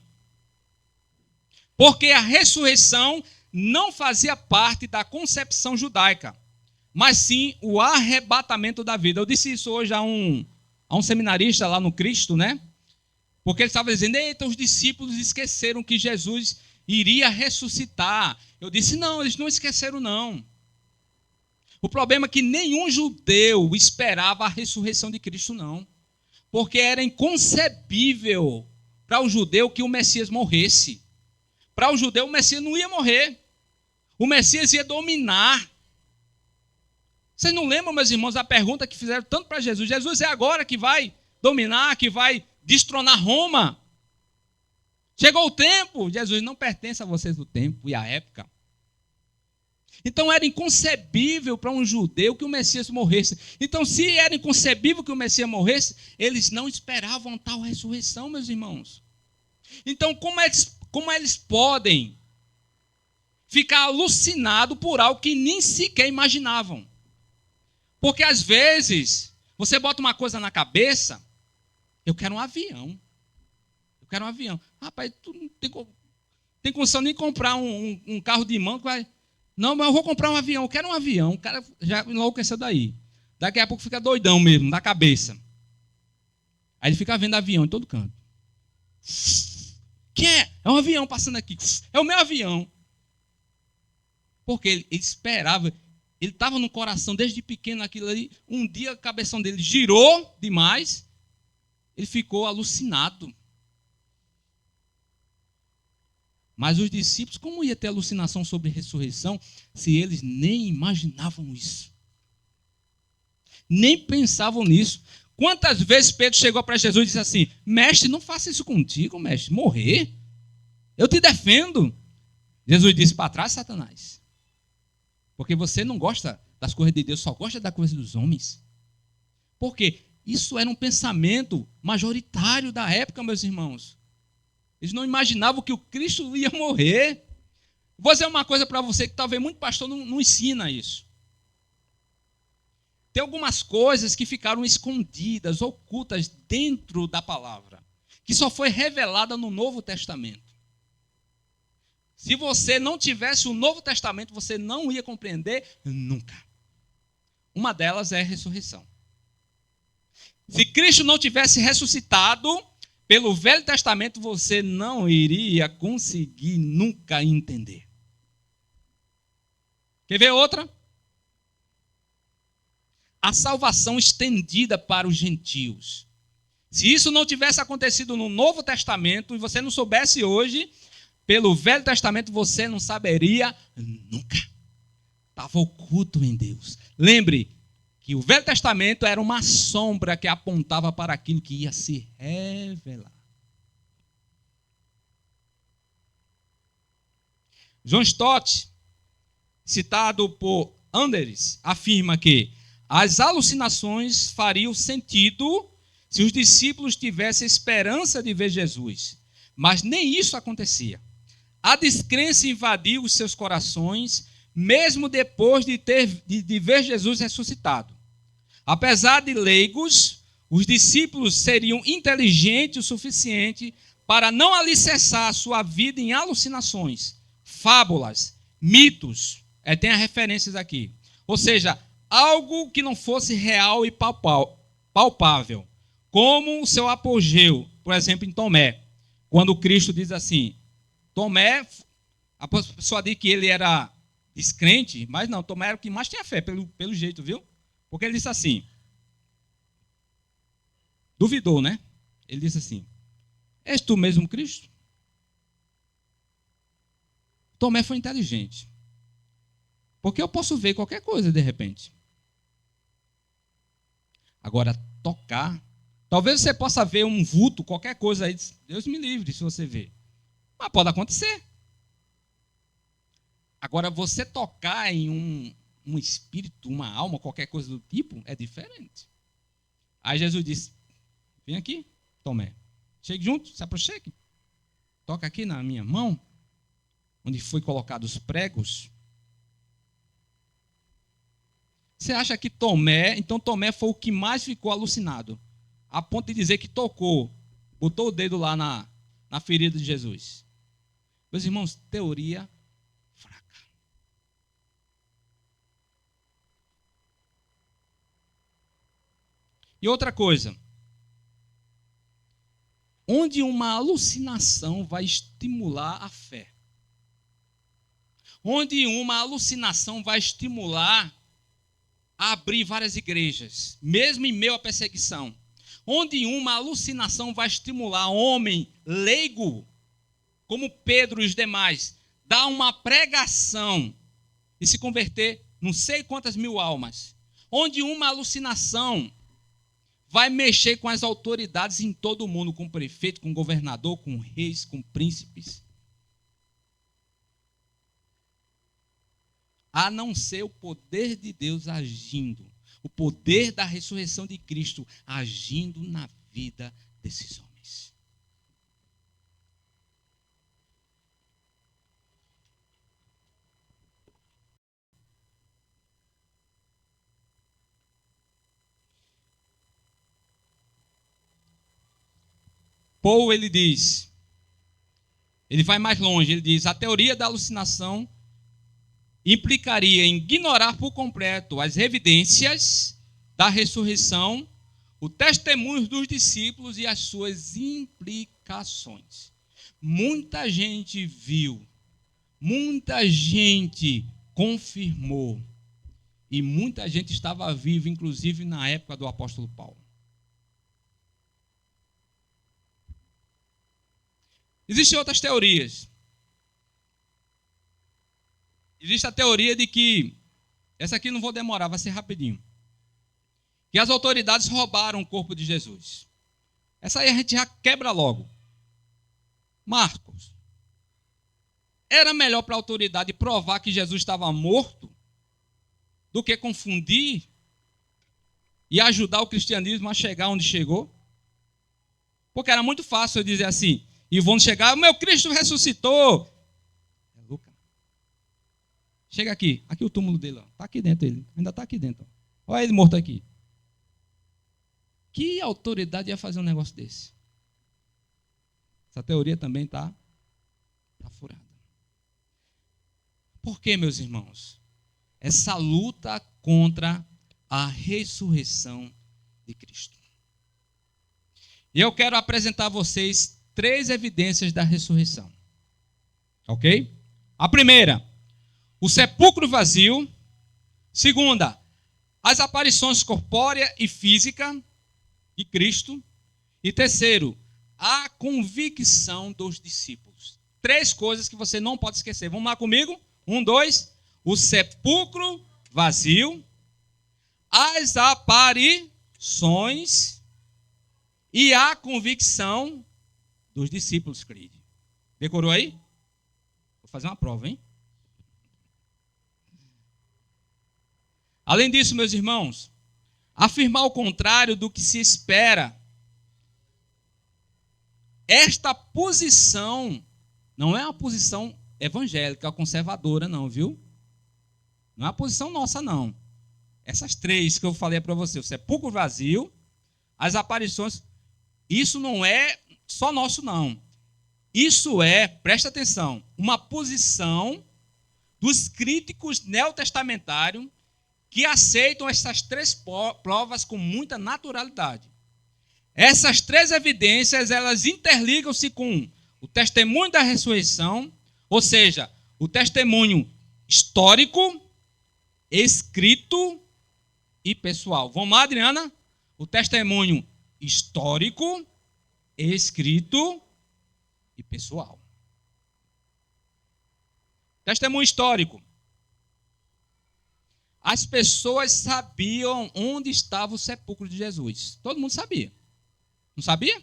porque a ressurreição não fazia parte da concepção judaica, mas sim o arrebatamento da vida. Eu disse isso hoje a um seminarista lá no Cristo, né? Porque ele estava dizendo, eita, os discípulos esqueceram que Jesus iria ressuscitar. Eu disse, não, eles não esqueceram, não. O problema é que nenhum judeu esperava a ressurreição de Cristo, não. Porque era inconcebível para o judeu que o Messias morresse. Para o judeu, o Messias não ia morrer. O Messias ia dominar. Vocês não lembram, meus irmãos, a pergunta que fizeram tanto para Jesus? Jesus é agora que vai dominar, que vai destronar Roma? Chegou o tempo. Jesus não pertence a vocês do tempo e a época. Então era inconcebível para um judeu que o Messias morresse. Então, se era inconcebível que o Messias morresse, eles não esperavam tal ressurreição, meus irmãos. Então, como eles podem ficar alucinados por algo que nem sequer imaginavam? Porque às vezes você bota uma coisa na cabeça, eu quero um avião. Eu quero um avião. Rapaz, tu não tem condição nem de comprar um carro de mão que vai... Não, mas eu vou comprar um avião, eu quero um avião. O cara já enlouqueceu daí. Daqui a pouco fica doidão mesmo, da cabeça. Aí ele fica vendo avião em todo canto. Quem é? É um avião passando aqui. É o meu avião. Porque ele esperava, ele estava no coração desde pequeno aquilo ali. Um dia a cabeção dele girou demais, ele ficou alucinado. Mas os discípulos, como ia ter alucinação sobre ressurreição se eles nem imaginavam isso? Nem pensavam nisso. Quantas vezes Pedro chegou para Jesus e disse assim: mestre, não faça isso contigo, mestre, morrer. Eu te defendo. Jesus disse: para trás, Satanás. Porque você não gosta das coisas de Deus, só gosta da coisa dos homens. Por quê? Isso era um pensamento majoritário da época, meus irmãos. Eles não imaginavam que o Cristo ia morrer. Vou dizer uma coisa para você que talvez muito pastor não ensina isso. Tem algumas coisas que ficaram escondidas, ocultas dentro da palavra, que só foi revelada no Novo Testamento. Se você não tivesse o Novo Testamento, você não ia compreender nunca. Uma delas é a ressurreição. Se Cristo não tivesse ressuscitado, pelo Velho Testamento você não iria conseguir nunca entender. Quer ver outra? A salvação estendida para os gentios. Se isso não tivesse acontecido no Novo Testamento e você não soubesse hoje, pelo Velho Testamento você não saberia nunca. Estava oculto em Deus. Lembre que o Velho Testamento era uma sombra que apontava para aquilo que ia se revelar. John Stott, citado por Anders, afirma que as alucinações fariam sentido se os discípulos tivessem esperança de ver Jesus. Mas nem isso acontecia. A descrença invadiu os seus corações, mesmo depois de ver Jesus ressuscitado. Apesar de leigos, os discípulos seriam inteligentes o suficiente para não alicerçar sua vida em alucinações, fábulas, mitos. Tem as referências aqui. Ou seja, algo que não fosse real e palpável. Como o seu apogeu, por exemplo, em Tomé. Quando Cristo diz assim, Tomé, a pessoa diz que ele era descrente, mas não, Tomé era o que mais tinha fé, pelo jeito, viu? Porque ele disse assim, duvidou, né? Ele disse assim, és tu mesmo Cristo? Tomé foi inteligente. Porque eu posso ver qualquer coisa de repente. Agora, tocar. Talvez você possa ver um vulto, qualquer coisa aí. Deus me livre se você ver. Mas pode acontecer. Agora, você tocar em um espírito, uma alma, qualquer coisa do tipo, é diferente. Aí Jesus disse, vem aqui, Tomé. Chegue junto, se aproxime. Toca aqui na minha mão, onde foi colocados os pregos. Você acha que Tomé, então Tomé foi o que mais ficou alucinado, a ponto de dizer que tocou, botou o dedo lá na ferida de Jesus. Meus irmãos, teoria fraca. E outra coisa, onde uma alucinação vai estimular a fé, onde uma alucinação vai estimular a abrir várias igrejas, mesmo em meio à perseguição, onde uma alucinação vai estimular homem leigo, como Pedro e os demais, dar uma pregação e se converter não sei quantas mil almas, onde uma alucinação vai mexer com as autoridades em todo o mundo, com o prefeito, com o governador, com reis, com príncipes. A não ser o poder de Deus agindo, o poder da ressurreição de Cristo agindo na vida desses homens. Paul, ele diz, ele vai mais longe, ele diz, a teoria da alucinação implicaria em ignorar por completo as evidências da ressurreição, o testemunho dos discípulos e as suas implicações. Muita gente viu, muita gente confirmou, e muita gente estava viva, inclusive na época do apóstolo Paulo. Existem outras teorias. existe a teoria de que, essa aqui não vou demorar, vai ser rapidinho, que as autoridades roubaram o corpo de Jesus. Essa aí a gente já quebra logo. Marcos, era melhor para a autoridade provar que Jesus estava morto do que confundir e ajudar o cristianismo a chegar onde chegou? Porque era muito fácil eu dizer assim, e vão chegar, o meu Cristo ressuscitou. É louca. Chega aqui o túmulo dele, está aqui dentro ele, ainda está aqui dentro. Olha ele morto aqui. Que autoridade ia fazer um negócio desse? Essa teoria também está furada. Por quê, meus irmãos? Essa luta contra a ressurreição de Cristo. E eu quero apresentar a vocês 3 evidências da ressurreição. Ok? A primeira, o sepulcro vazio. Segunda, as aparições corpórea e física de Cristo. E terceiro, a convicção dos discípulos. 3 coisas que você não pode esquecer. Vamos lá comigo? 1, 2. O sepulcro vazio, as aparições e a convicção dos discípulos, querido. Decorou aí? Vou fazer uma prova, hein? Além disso, meus irmãos, afirmar o contrário do que se espera. Esta posição não é uma posição evangélica, conservadora, não, viu? Não é a posição nossa, não. Essas 3 que eu falei para você, o sepulcro vazio, as aparições, isso não é só nosso, não. Isso é, presta atenção, uma posição dos críticos neotestamentários que aceitam essas 3 provas com muita naturalidade. Essas 3 evidências, elas interligam-se com o testemunho da ressurreição, ou seja, o testemunho histórico, escrito e pessoal. Vamos lá, Adriana? O testemunho histórico, escrito e pessoal. Testemunho histórico. As pessoas sabiam onde estava o sepulcro de Jesus. Todo mundo sabia. Não sabia?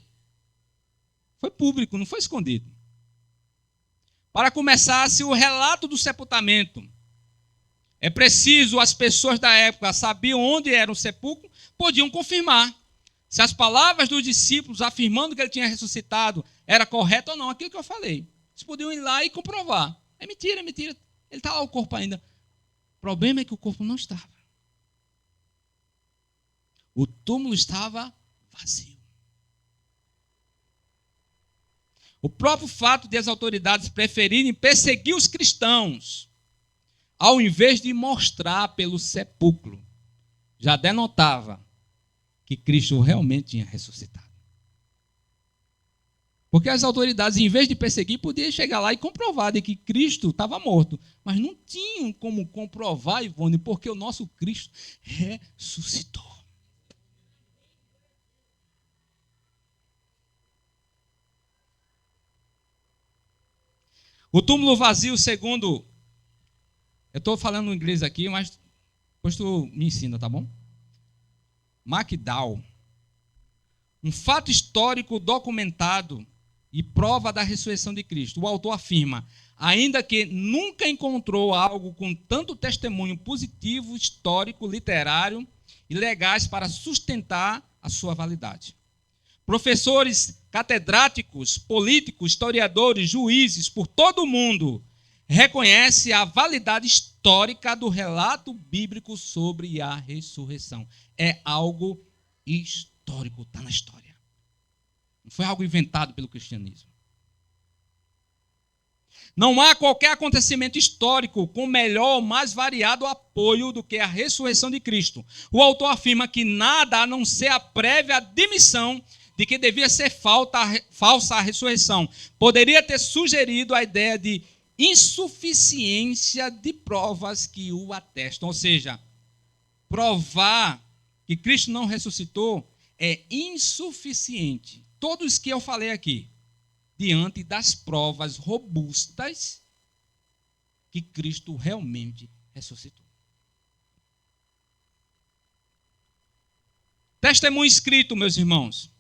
Foi público, não foi escondido. Para começar, se o relato do sepultamento é preciso, as pessoas da época sabiam onde era o sepulcro, podiam confirmar se as palavras dos discípulos afirmando que ele tinha ressuscitado era correto ou não, aquilo que eu falei. Eles podiam ir lá e comprovar. É mentira, é mentira. Ele está lá o corpo ainda. O problema é que o corpo não estava. O túmulo estava vazio. O próprio fato de as autoridades preferirem perseguir os cristãos, ao invés de mostrar pelo sepulcro, já denotava que Cristo realmente tinha ressuscitado. Porque as autoridades, em vez de perseguir, podiam chegar lá e comprovar de que Cristo estava morto. Mas não tinham como comprovar, Ivone, porque o nosso Cristo ressuscitou. O túmulo vazio, segundo... Eu estou falando em inglês aqui, mas depois tu me ensina, tá bom? McDowell. Um fato histórico documentado e prova da ressurreição de Cristo. O autor afirma, ainda que nunca encontrou algo com tanto testemunho positivo, histórico, literário e legais para sustentar a sua validade. Professores catedráticos, políticos, historiadores, juízes por todo o mundo reconhecem a validade histórica do relato bíblico sobre a ressurreição. É algo histórico, está na história. Não foi algo inventado pelo cristianismo. Não há qualquer acontecimento histórico com melhor ou mais variado apoio do que a ressurreição de Cristo. O autor afirma que nada a não ser a prévia admissão de que devia ser falsa a ressurreição poderia ter sugerido a ideia de insuficiência de provas que o atestam. Ou seja, provar que Cristo não ressuscitou é insuficiente. Todos que eu falei aqui, diante das provas robustas que Cristo realmente ressuscitou. Testemunho escrito, meus irmãos.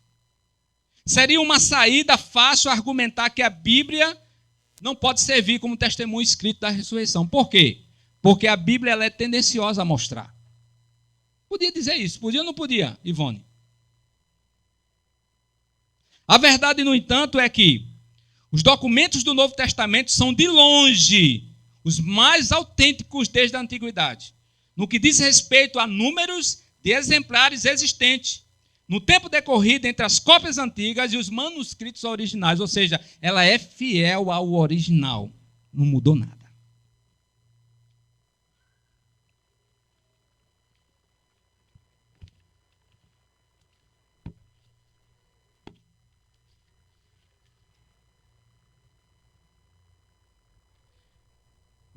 Seria uma saída fácil argumentar que a Bíblia não pode servir como testemunho escrito da ressurreição. Por quê? Porque a Bíblia ela é tendenciosa a mostrar. Podia dizer isso, podia ou não podia, Ivone? A verdade, no entanto, é que os documentos do Novo Testamento são, de longe, os mais autênticos desde a antiguidade, no que diz respeito a números de exemplares existentes, no tempo decorrido entre as cópias antigas e os manuscritos originais, ou seja, ela é fiel ao original, não mudou nada.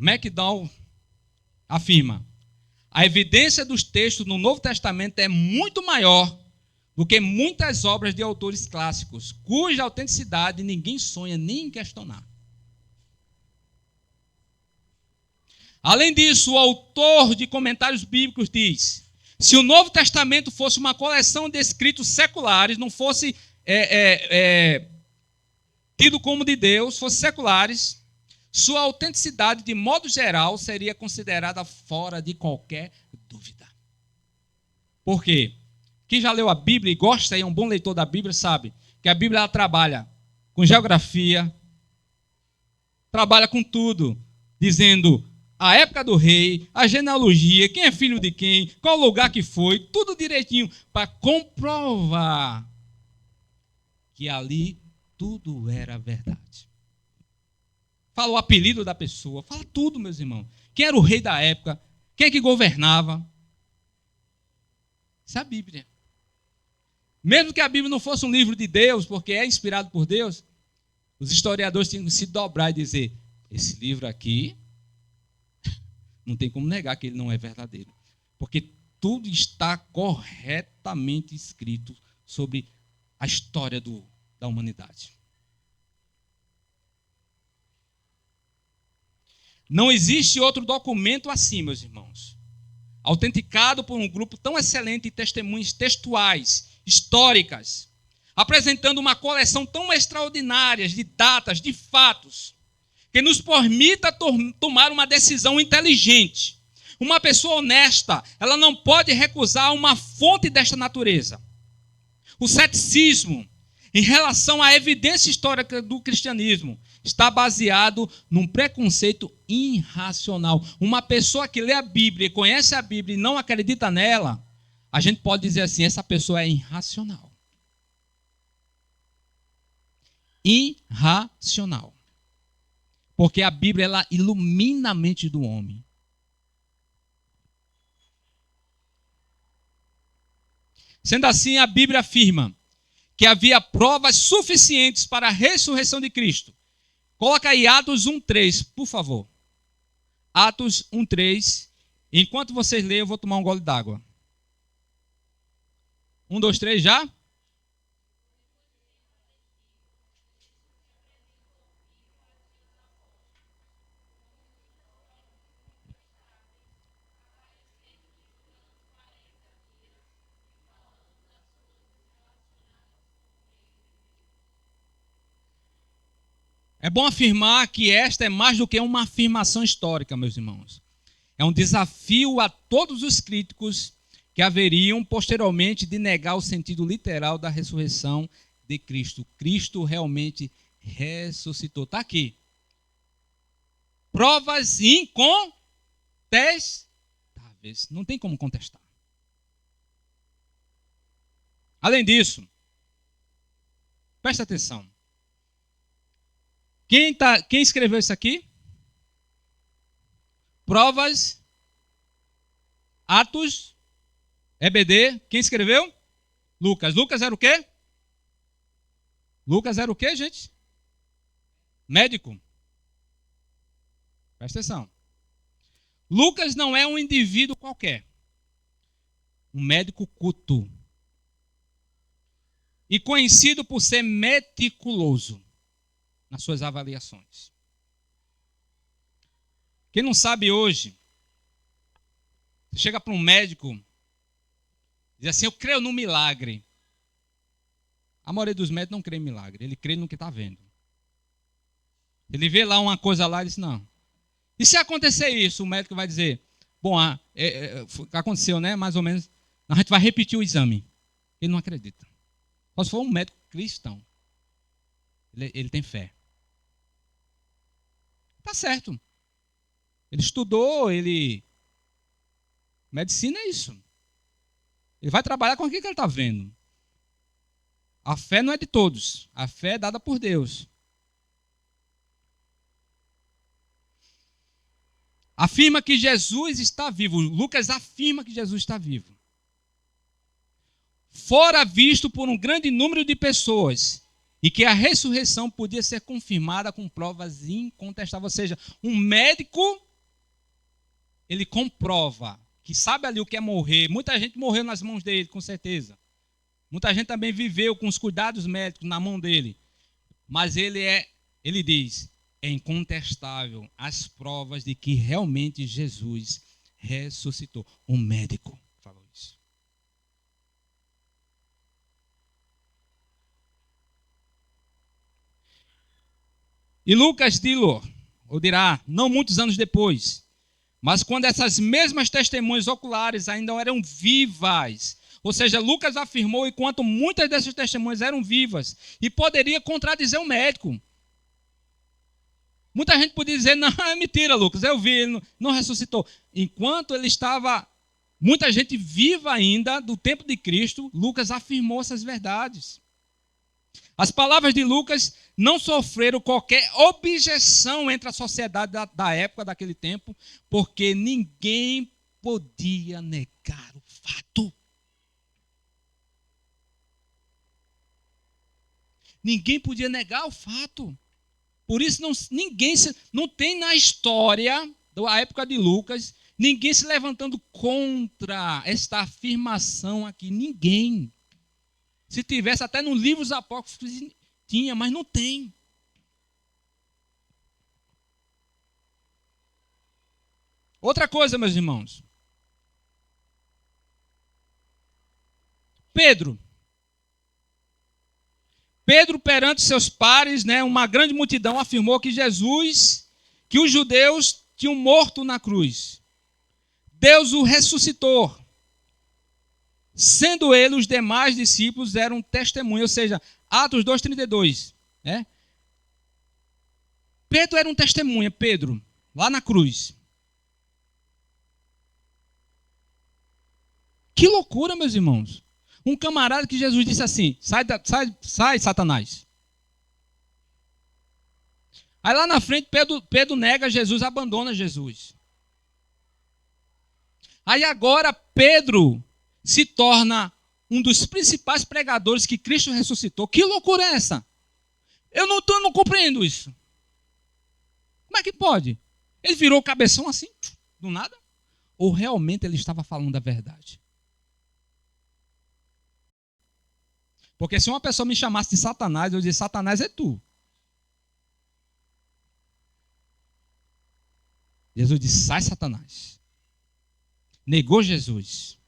McDowell afirma: a evidência dos textos no Novo Testamento é muito maior do que muitas obras de autores clássicos, cuja autenticidade ninguém sonha nem em questionar. Além disso, o autor de comentários bíblicos diz: se o Novo Testamento fosse uma coleção de escritos seculares, não fosse tido como de Deus, fosse seculares, sua autenticidade, de modo geral, seria considerada fora de qualquer dúvida. Por quê? Quem já leu a Bíblia e gosta e é um bom leitor da Bíblia, sabe que a Bíblia ela trabalha com geografia, trabalha com tudo, dizendo a época do rei, a genealogia, quem é filho de quem, qual lugar que foi, tudo direitinho, para comprovar que ali tudo era verdade. Fala o apelido da pessoa, fala tudo, meus irmãos. Quem era o rei da época, quem é que governava. Isso é a Bíblia. Mesmo que a Bíblia não fosse um livro de Deus, porque é inspirado por Deus, os historiadores tinham que se dobrar e dizer: esse livro aqui, não tem como negar que ele não é verdadeiro. Porque tudo está corretamente escrito sobre a história da humanidade. Não existe outro documento assim, meus irmãos, autenticado por um grupo tão excelente de testemunhas textuais, históricas, apresentando uma coleção tão extraordinária de datas, de fatos, que nos permita tomar uma decisão inteligente. Uma pessoa honesta, ela não pode recusar uma fonte desta natureza. O ceticismo em relação à evidência histórica do cristianismo está baseado num preconceito irracional. Uma pessoa que lê a Bíblia, conhece a Bíblia e não acredita nela, a gente pode dizer assim: essa pessoa é irracional. Irracional. Porque a Bíblia ela ilumina a mente do homem. Sendo assim, a Bíblia afirma que havia provas suficientes para a ressurreição de Cristo. Coloca aí Atos 1:3, por favor. Atos 1:3. Enquanto vocês leem, eu vou tomar um gole d'água. 1, 2, 3, já? É bom afirmar que esta é mais do que uma afirmação histórica, meus irmãos. É um desafio a todos os críticos que haveriam posteriormente de negar o sentido literal da ressurreição de Cristo. Cristo realmente ressuscitou. Está aqui. Provas incontestáveis. Não tem como contestar. Além disso, presta atenção. Quem escreveu isso aqui? Provas, Atos, EBD. Quem escreveu? Lucas. Lucas era o quê? Lucas era o quê, gente? Médico. Presta atenção. Lucas não é um indivíduo qualquer. Um médico culto. E conhecido por ser meticuloso nas suas avaliações. Quem não sabe hoje, você chega para um médico e diz assim, eu creio no milagre. A maioria dos médicos não crê em milagre, ele crê no que está vendo. Ele vê lá uma coisa lá e diz, não. E se acontecer isso, o médico vai dizer, bom, aconteceu, né? Mais ou menos, a gente vai repetir o exame. Ele não acredita. Só se for um médico cristão. Ele tem fé. Tá certo. Ele estudou, medicina é isso. Ele vai trabalhar com aquilo que ele está vendo. A fé não é de todos. A fé é dada por Deus. Afirma que Jesus está vivo. Lucas afirma que Jesus está vivo. Fora visto por um grande número de pessoas. E que a ressurreição podia ser confirmada com provas incontestáveis. Ou seja, um médico, ele comprova que sabe ali o que é morrer. Muita gente morreu nas mãos dele, com certeza. Muita gente também viveu com os cuidados médicos na mão dele. Mas ele diz, é incontestável as provas de que realmente Jesus ressuscitou. Um médico falou isso. E Lucas dirá, não muitos anos depois, mas quando essas mesmas testemunhas oculares ainda eram vivas, ou seja, Lucas afirmou enquanto muitas dessas testemunhas eram vivas, e poderia contradizer o médico. Muita gente podia dizer, não, é mentira, Lucas, eu vi, ele não ressuscitou. Enquanto ele estava, muita gente viva ainda, do tempo de Cristo, Lucas afirmou essas verdades. As palavras de Lucas não sofreram qualquer objeção entre a sociedade da época, daquele tempo, porque ninguém podia negar o fato. Ninguém podia negar o fato. Por isso não tem na história da época de Lucas ninguém se levantando contra esta afirmação aqui. Ninguém. Se tivesse até nos livros apócrifos tinha, mas não tem. Outra coisa, meus irmãos. Pedro, perante seus pares, né, uma grande multidão, afirmou que que os judeus tinham morto na cruz. Deus o ressuscitou. Sendo ele, os demais discípulos eram testemunhas, ou seja, Atos 2,32. Né? Pedro era um testemunha, lá na cruz. Que loucura, meus irmãos. Um camarada que Jesus disse assim, sai, Satanás. Aí lá na frente, Pedro nega Jesus, abandona Jesus. Aí agora Pedro se torna um dos principais pregadores que Cristo ressuscitou. Que loucura é essa? Eu não compreendo isso. Como é que pode? Ele virou o cabeção assim, do nada? Ou realmente ele estava falando a verdade? Porque se uma pessoa me chamasse de Satanás, eu dizia, Satanás é tu. Jesus disse, sai, Satanás. Negou Jesus.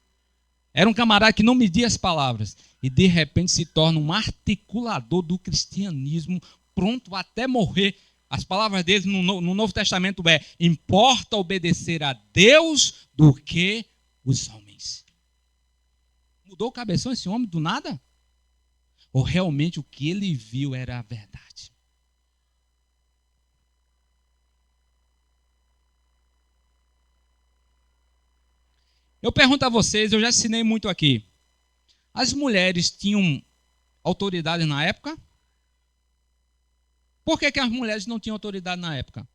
Era um camarada que não media as palavras. E de repente se torna um articulador do cristianismo, pronto até morrer. As palavras dele no Novo Testamento importa obedecer a Deus do que os homens. Mudou o cabeção esse homem do nada? Ou realmente o que ele viu era a verdade? Eu pergunto a vocês, eu já ensinei muito aqui. As mulheres tinham autoridade na época? Por que as mulheres não tinham autoridade na época?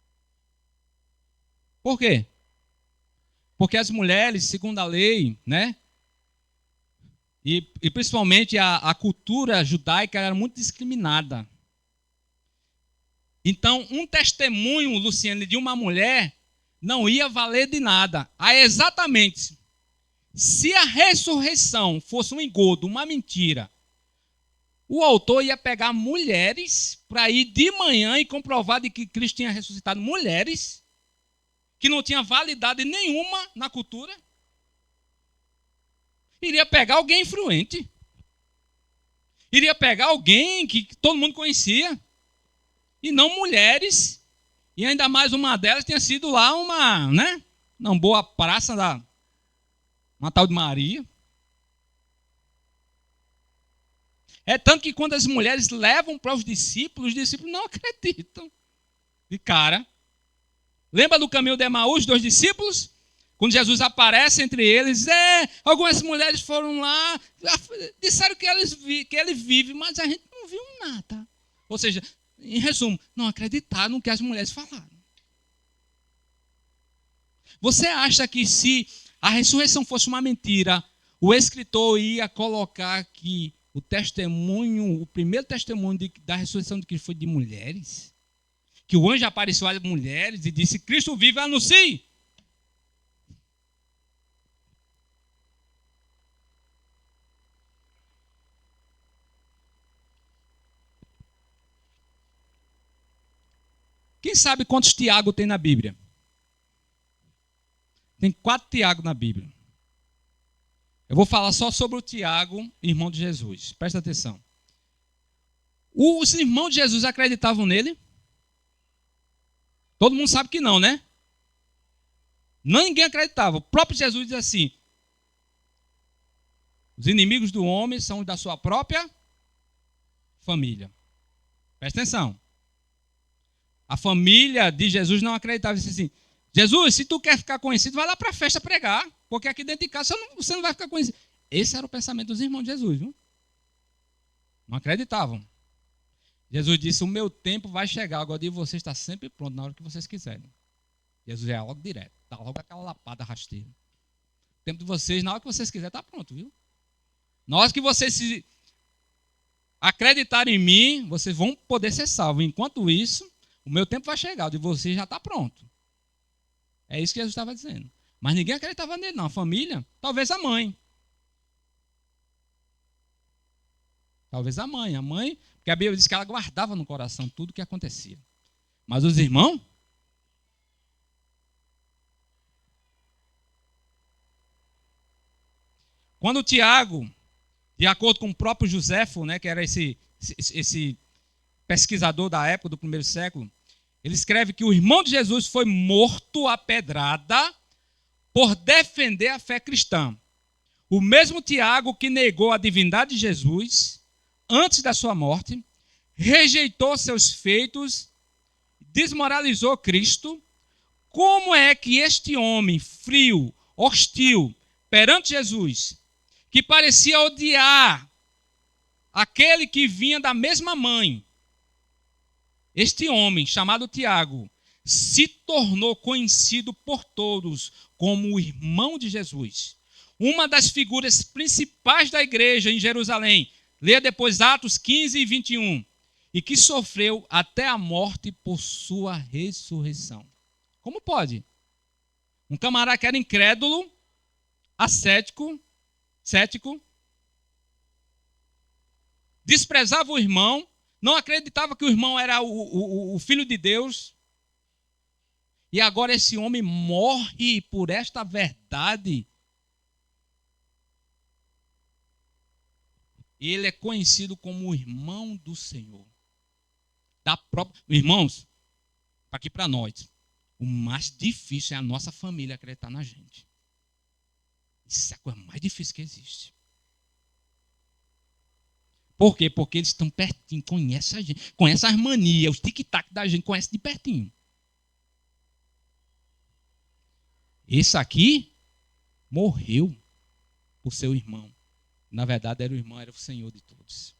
Por quê? Porque as mulheres, segundo a lei, né? E principalmente a cultura judaica era muito discriminada. Então, um testemunho, Luciane, de uma mulher não ia valer de nada. Aí, exatamente, se a ressurreição fosse um engodo, uma mentira, o autor ia pegar mulheres para ir de manhã e comprovar de que Cristo tinha ressuscitado mulheres que não tinha validade nenhuma na cultura. Iria pegar alguém influente. Iria pegar alguém que todo mundo conhecia. E não mulheres. E ainda mais uma delas tinha sido lá uma boa praça uma tal de Maria. É tanto que quando as mulheres levam para os discípulos não acreditam. De cara. Lembra do caminho de Emaús, dos discípulos? Quando Jesus aparece entre eles, algumas mulheres foram lá, disseram que ele vive, mas a gente não viu nada. Ou seja, em resumo, não acreditaram no que as mulheres falaram. Você acha que se a ressurreição fosse uma mentira, o escritor ia colocar que o primeiro testemunho da ressurreição de Cristo foi de mulheres? Que o anjo apareceu às mulheres e disse, Cristo vive, anuncie. Quem sabe quantos Tiago tem na Bíblia? Tem 4 Tiago na Bíblia. Eu vou falar só sobre o Tiago, irmão de Jesus. Presta atenção. Os irmãos de Jesus acreditavam nele? Todo mundo sabe que não, né? Ninguém acreditava. O próprio Jesus diz assim, os inimigos do homem são os da sua própria família. Presta atenção. A família de Jesus não acreditava. Disse assim, Jesus, se tu quer ficar conhecido, vai lá para a festa pregar, porque aqui dentro de casa você não vai ficar conhecido. Esse era o pensamento dos irmãos de Jesus, viu? Não acreditavam. Jesus disse, o meu tempo vai chegar, agora de vocês está sempre pronto, na hora que vocês quiserem. Jesus é logo direto, dá logo aquela lapada rasteira. O tempo de vocês, na hora que vocês quiserem, está pronto, viu? Na hora que vocês se acreditarem em mim, vocês vão poder ser salvos. Enquanto isso, o meu tempo vai chegar, o de vocês já está pronto. É isso que Jesus estava dizendo. Mas ninguém acreditava nele, não. A família, talvez a mãe. Talvez a mãe. A mãe, porque a Bíblia diz que ela guardava no coração tudo o que acontecia. Mas os irmãos? Quando Tiago, de acordo com o próprio Joséfo, né, que era esse pesquisador da época do primeiro século, ele escreve que o irmão de Jesus foi morto à pedrada por defender a fé cristã. O mesmo Tiago que negou a divindade de Jesus antes da sua morte, rejeitou seus feitos, desmoralizou Cristo. Como é que este homem frio, hostil, perante Jesus, que parecia odiar aquele que vinha da mesma mãe, este homem, chamado Tiago, se tornou conhecido por todos como o irmão de Jesus. Uma das figuras principais da igreja em Jerusalém. Leia depois Atos 15 e 21. E que sofreu até a morte por sua ressurreição. Como pode? Um camarada que era incrédulo, cético, desprezava o irmão, não acreditava que o irmão era o filho de Deus. E agora esse homem morre por esta verdade. Ele é conhecido como o irmão do Senhor. Irmãos, aqui para nós, o mais difícil é a nossa família acreditar na gente. Isso é a coisa mais difícil que existe. Por quê? Porque eles estão pertinho, conhecem a gente, conhecem as manias, os tic-tac da gente, conhecem de pertinho. Esse aqui morreu por seu irmão. Na verdade, era o irmão, era o Senhor de todos.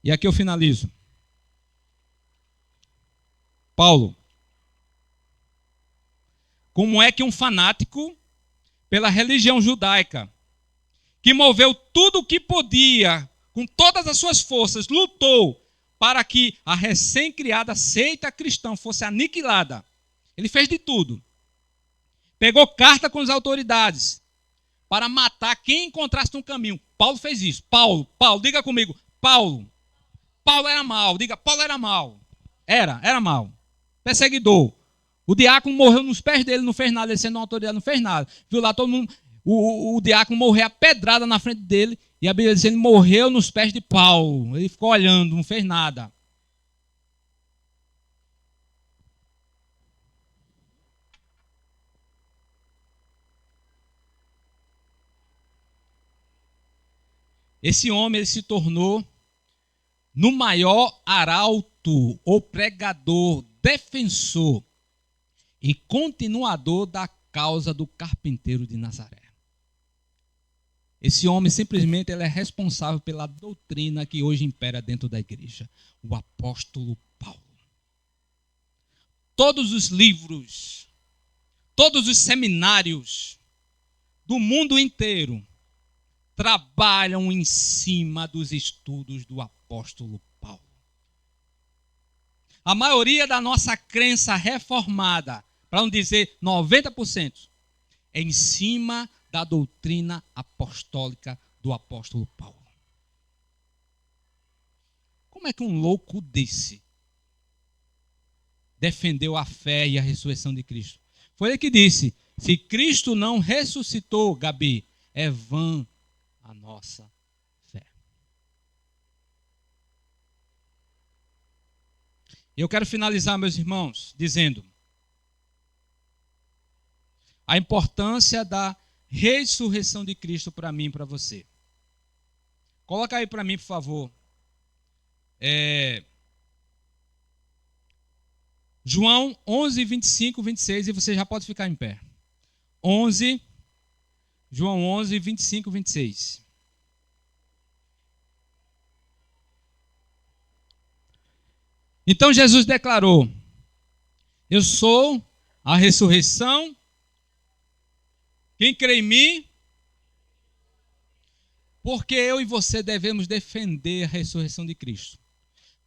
E aqui eu finalizo. Paulo. Como é que um fanático pela religião judaica, que moveu tudo o que podia, com todas as suas forças, lutou para que a recém-criada seita cristã fosse aniquilada. Ele fez de tudo. Pegou carta com as autoridades para matar quem encontrasse no caminho. Paulo fez isso. Paulo, diga comigo. Paulo era mau. Diga, Paulo era mau. Era mau. Perseguidor. O diácono morreu nos pés dele, não fez nada, ele sendo uma autoridade, não fez nada. Viu lá todo mundo, o diácono morreu a pedrada na frente dele, e a Bíblia diz que ele morreu nos pés de Paulo. Ele ficou olhando, não fez nada. Esse homem ele se tornou no maior arauto ou pregador, defensor e continuador da causa do carpinteiro de Nazaré. Esse homem simplesmente ele é responsável pela doutrina que hoje impera dentro da igreja, o apóstolo Paulo. Todos os livros, todos os seminários do mundo inteiro trabalham em cima dos estudos do apóstolo Paulo. A maioria da nossa crença reformada, para não dizer 90%, é em cima da doutrina apostólica do apóstolo Paulo. Como é que um louco desse defendeu a fé e a ressurreição de Cristo? Foi ele que disse, se Cristo não ressuscitou, Gabi, é vã a nossa fé. Eu quero finalizar, meus irmãos, dizendo a importância da ressurreição de Cristo para mim e para você. Coloca aí para mim, por favor. João 11, 25, 26, e você já pode ficar em pé. João 11, 25, 26. Então Jesus declarou, eu sou a ressurreição, quem crê em mim, porque eu e você devemos defender a ressurreição de Cristo.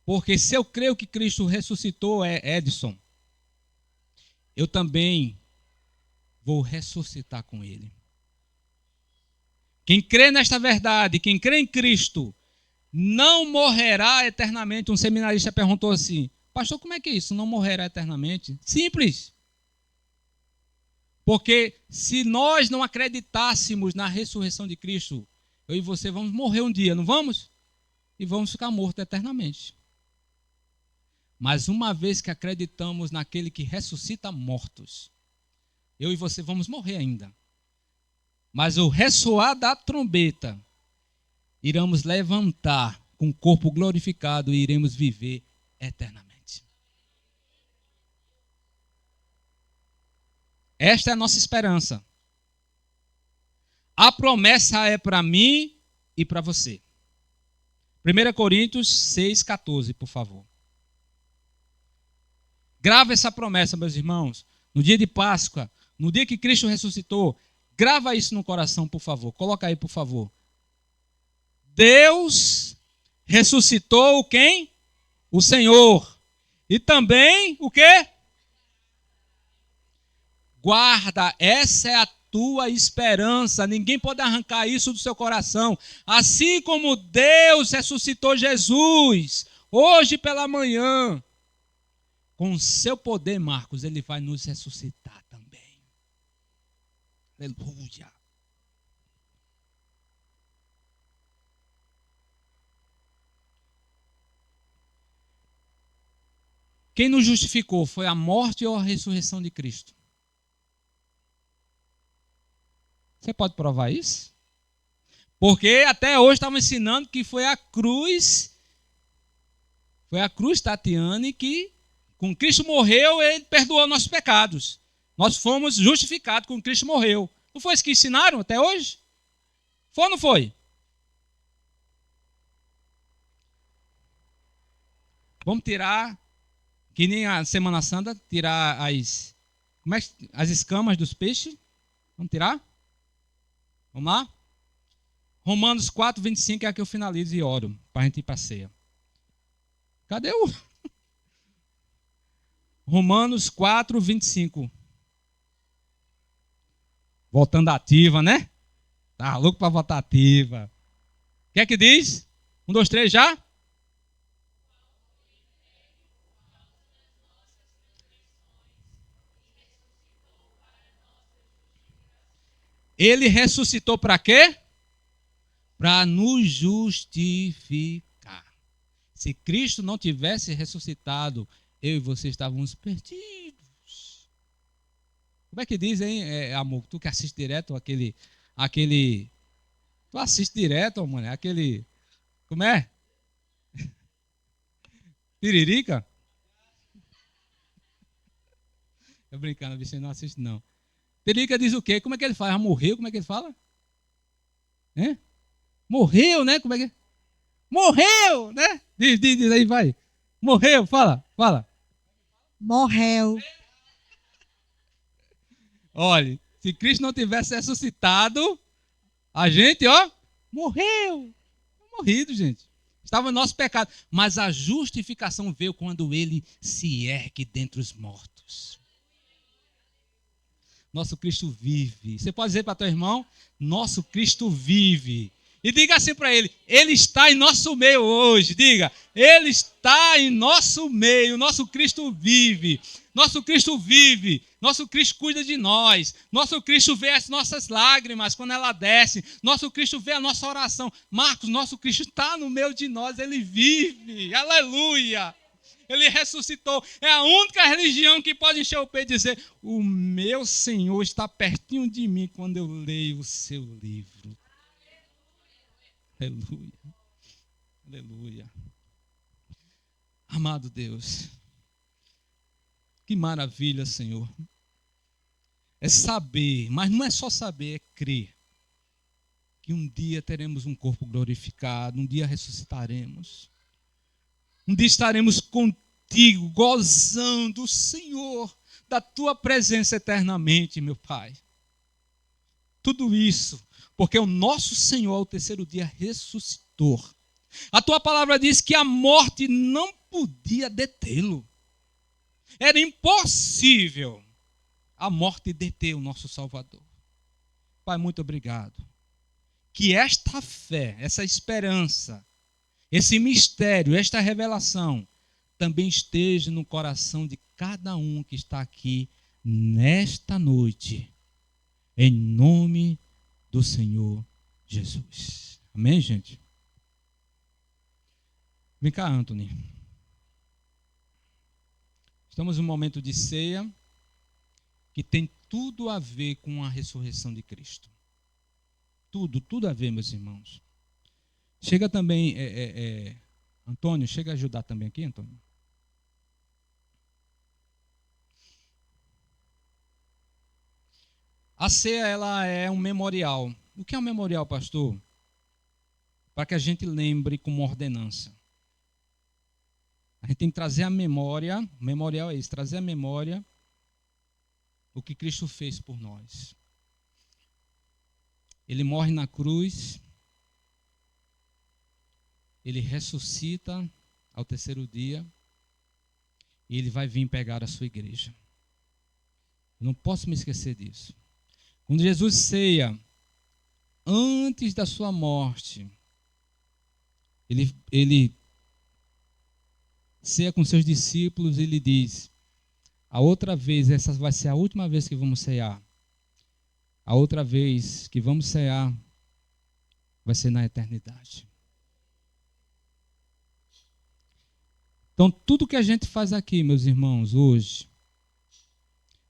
Porque se eu creio que Cristo ressuscitou, Edson, eu também vou ressuscitar com ele. Quem crê nesta verdade, quem crê em Cristo, não morrerá eternamente. Um seminarista perguntou assim, pastor, como é que é isso? Não morrerá eternamente? Simples. Porque se nós não acreditássemos na ressurreição de Cristo, eu e você vamos morrer um dia, não vamos? E vamos ficar mortos eternamente. Mas uma vez que acreditamos naquele que ressuscita mortos, eu e você vamos morrer ainda. Mas o ressoar da trombeta, iremos levantar com o corpo glorificado e iremos viver eternamente. Esta é a nossa esperança. A promessa é para mim e para você. 1 Coríntios 6,14, por favor. Grava essa promessa, meus irmãos. No dia de Páscoa, no dia que Cristo ressuscitou, grava isso no coração, por favor. Coloca aí, por favor. Deus ressuscitou quem? O Senhor. E também o quê? Guarda, essa é a tua esperança. Ninguém pode arrancar isso do seu coração. Assim como Deus ressuscitou Jesus, hoje pela manhã, com o seu poder, Marcos, ele vai nos ressuscitar também. Aleluia. Quem nos justificou foi a morte ou a ressurreição de Cristo? Você pode provar isso? Porque até hoje estavam ensinando que foi a cruz Tatiane que com Cristo morreu, ele perdoou nossos pecados. Nós fomos justificados com Cristo morreu. Não foi isso que ensinaram até hoje? Foi ou não foi? Vamos tirar, que nem a Semana Santa, tirar as escamas dos peixes. Vamos tirar? Vamos lá? Romanos 4, 25 é a que eu finalizo e oro, para a gente ir para a ceia. Cadê o... Romanos 4, 25. Voltando ativa, né? Tá louco para voltar ativa. O que é que diz? 1, 2, 3, já? Ele ressuscitou para quê? Para nos justificar. Se Cristo não tivesse ressuscitado, eu e você estávamos perdidos. Como é que diz, hein, amor? Tu que assiste direto aquele... Tu assiste direto, mano, aquele... Como é? Tiririca? Tô brincando, você não assiste não. Tiririca diz o quê? Como é que ele faz? Já morreu? Como é que ele fala? Hein? Morreu, né? Como é que... Morreu, né? Diz aí, vai. Morreu, fala. Morreu. Olha, se Cristo não tivesse ressuscitado, a gente, ó, morreu. Morrido, gente. Estava no nosso pecado. Mas a justificação veio quando ele se ergue dentre os mortos. Nosso Cristo vive. Você pode dizer para teu irmão, nosso Cristo vive. E diga assim para ele, ele está em nosso meio hoje. Diga, ele está em nosso meio. Nosso Cristo vive. Nosso Cristo vive. Nosso Cristo cuida de nós. Nosso Cristo vê as nossas lágrimas quando ela desce. Nosso Cristo vê a nossa oração. Marcos, nosso Cristo está no meio de nós. Ele vive. Aleluia. Ele ressuscitou. É a única religião que pode encher o peito e dizer, o meu Senhor está pertinho de mim quando eu leio o seu livro. Aleluia. Aleluia. Amado Deus, que maravilha, Senhor. É saber, mas não é só saber, é crer. Que um dia teremos um corpo glorificado, um dia ressuscitaremos. Um dia estaremos contigo, gozando, Senhor, da tua presença eternamente, meu Pai. Tudo isso porque o nosso Senhor ao terceiro dia ressuscitou. A tua palavra diz que a morte não podia detê-lo. Era impossível a morte deter o nosso Salvador. Pai, muito obrigado. Que esta fé, essa esperança, esse mistério, esta revelação, também esteja no coração de cada um que está aqui nesta noite. Em nome do Senhor Jesus. Amém, gente? Vem cá, Anthony. Estamos em um momento de ceia que tem tudo a ver com a ressurreição de Cristo. Tudo a ver, meus irmãos. Chega também, Antônio, chega a ajudar também aqui, Antônio. A ceia, ela é um memorial. O que é um memorial, pastor? Para que a gente lembre como ordenança. A gente tem que trazer a memória, o memorial é isso, trazer a memória o que Cristo fez por nós. Ele morre na cruz, ele ressuscita ao terceiro dia e ele vai vir pegar a sua igreja. Eu não posso me esquecer disso. Quando Jesus ceia, antes da sua morte, ele ceia com seus discípulos e ele diz, a outra vez, essa vai ser a última vez que vamos cear. A outra vez que vamos cear vai ser na eternidade. Então, tudo que a gente faz aqui, meus irmãos, hoje,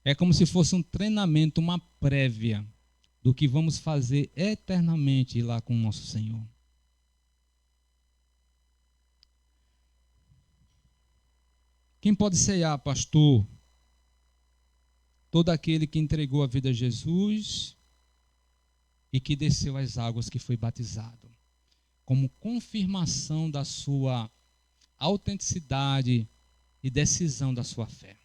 é como se fosse um treinamento, uma prévia do que vamos fazer eternamente lá com o nosso Senhor. Quem pode ceiar, pastor? Todo aquele que entregou a vida a Jesus e que desceu às águas, que foi batizado, como confirmação da sua autenticidade e decisão da sua fé.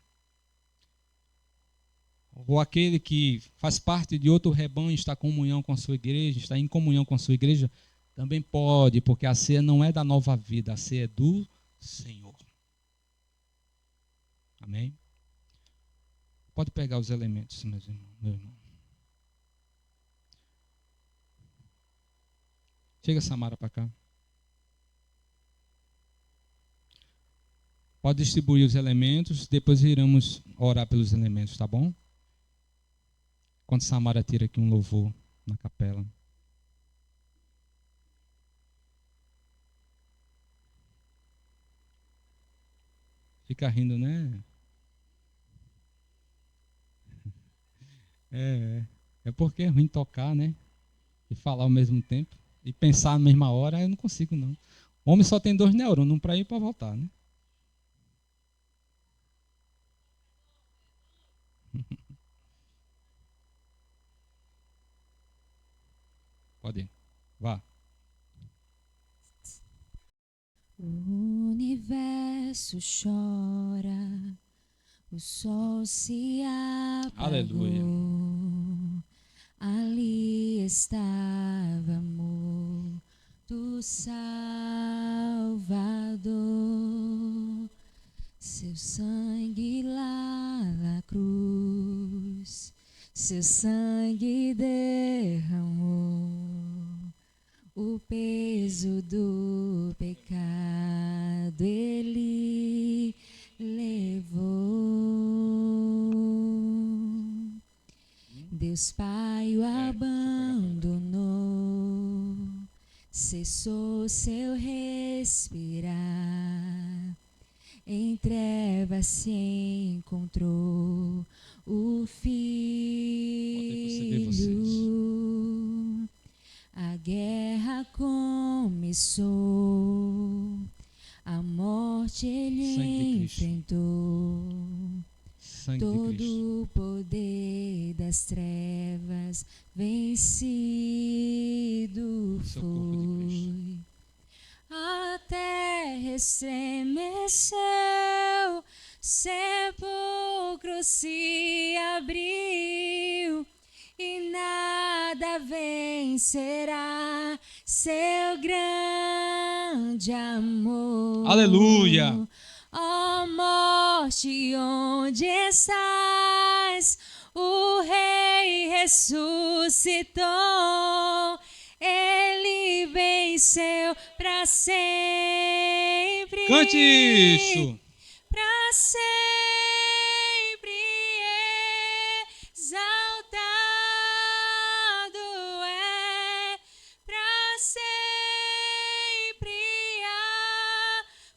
Ou aquele que faz parte de outro rebanho, está em comunhão com a sua igreja, também pode, porque a ceia não é da nova vida, a ceia é do Senhor. Amém? Pode pegar os elementos, meu irmão. Chega, Samara, para cá. Pode distribuir os elementos, depois iremos orar pelos elementos, tá bom? Enquanto Samara tira aqui um louvor na capela. Fica rindo, né? É porque é ruim tocar, né? E falar ao mesmo tempo. E pensar na mesma hora, eu não consigo, não. O homem só tem 2 neurônios, um para ir e para voltar, né? Pode ir. Vá. O universo chora, o sol se apagou. Aleluia. Ali estava amor do Salvador, seu sangue lá na cruz, seu sangue derramou o peso do pecado, ele levou. Deus Pai o abandonou, cessou seu respirar, em trevas se encontrou o Filho. A guerra começou, a morte ele enfrentou. Todo o poder das trevas vencido foi. A terra estremeceu, sepulcro se abriu e nada vencerá seu grande amor. Aleluia! Ó morte, onde estás? O Rei ressuscitou, ele venceu para sempre. Cante isso! Para sempre exaltado é, para sempre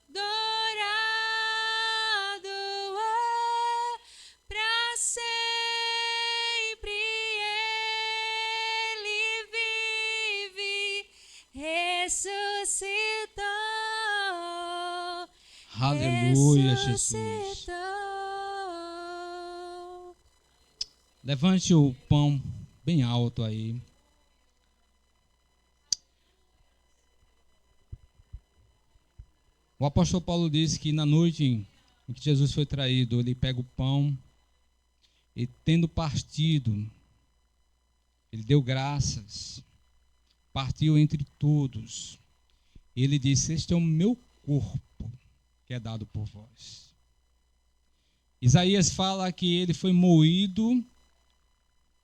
adorado é, para sempre ele vive, ressuscitou. Aleluia, Jesus. Levante o pão bem alto aí. O apóstolo Paulo disse que na noite em que Jesus foi traído, ele pega o pão e, tendo partido, ele deu graças, partiu entre todos. Ele disse: este é o meu corpo, que é dado por vós. Isaías fala que ele foi moído,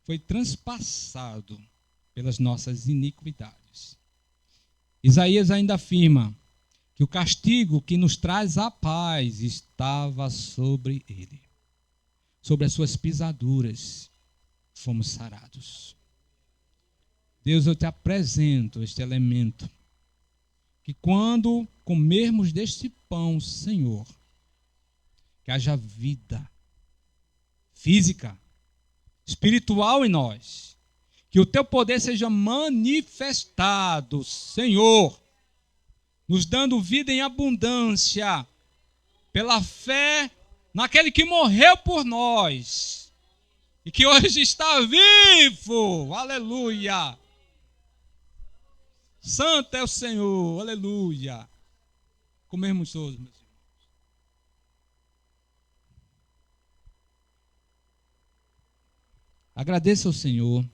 foi transpassado pelas nossas iniquidades. Isaías ainda afirma que o castigo que nos traz a paz estava sobre ele. Sobre as suas pisaduras fomos sarados. Deus, eu te apresento este elemento, que quando comermos deste pão, Senhor, que haja vida física, espiritual em nós, que o teu poder seja manifestado, Senhor, nos dando vida em abundância, pela fé naquele que morreu por nós e que hoje está vivo. Aleluia! Santo é o Senhor, aleluia. Comermos todos, meus irmãos. Agradeça ao Senhor.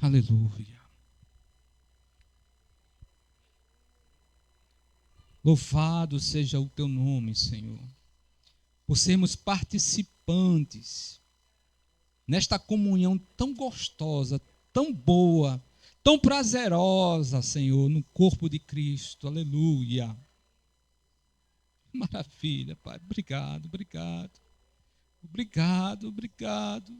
Aleluia. Louvado seja o teu nome, Senhor, por sermos participantes nesta comunhão tão gostosa, tão boa, tão prazerosa, Senhor, no corpo de Cristo. Aleluia. Maravilha, Pai. Obrigado, obrigado. Obrigado, obrigado.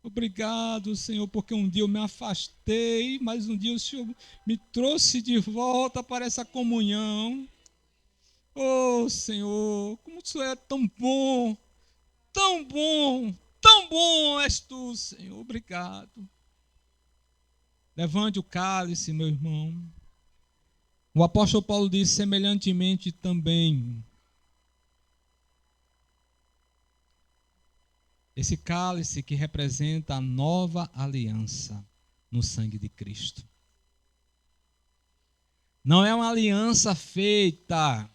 Obrigado, Senhor, porque um dia eu me afastei, mas um dia o Senhor me trouxe de volta para essa comunhão. Oh, Senhor, como o Senhor é tão bom, tão bom, tão bom és tu, Senhor. Obrigado. Levante o cálice, meu irmão. O apóstolo Paulo diz, semelhantemente também, esse cálice que representa a nova aliança no sangue de Cristo. Não é uma aliança feita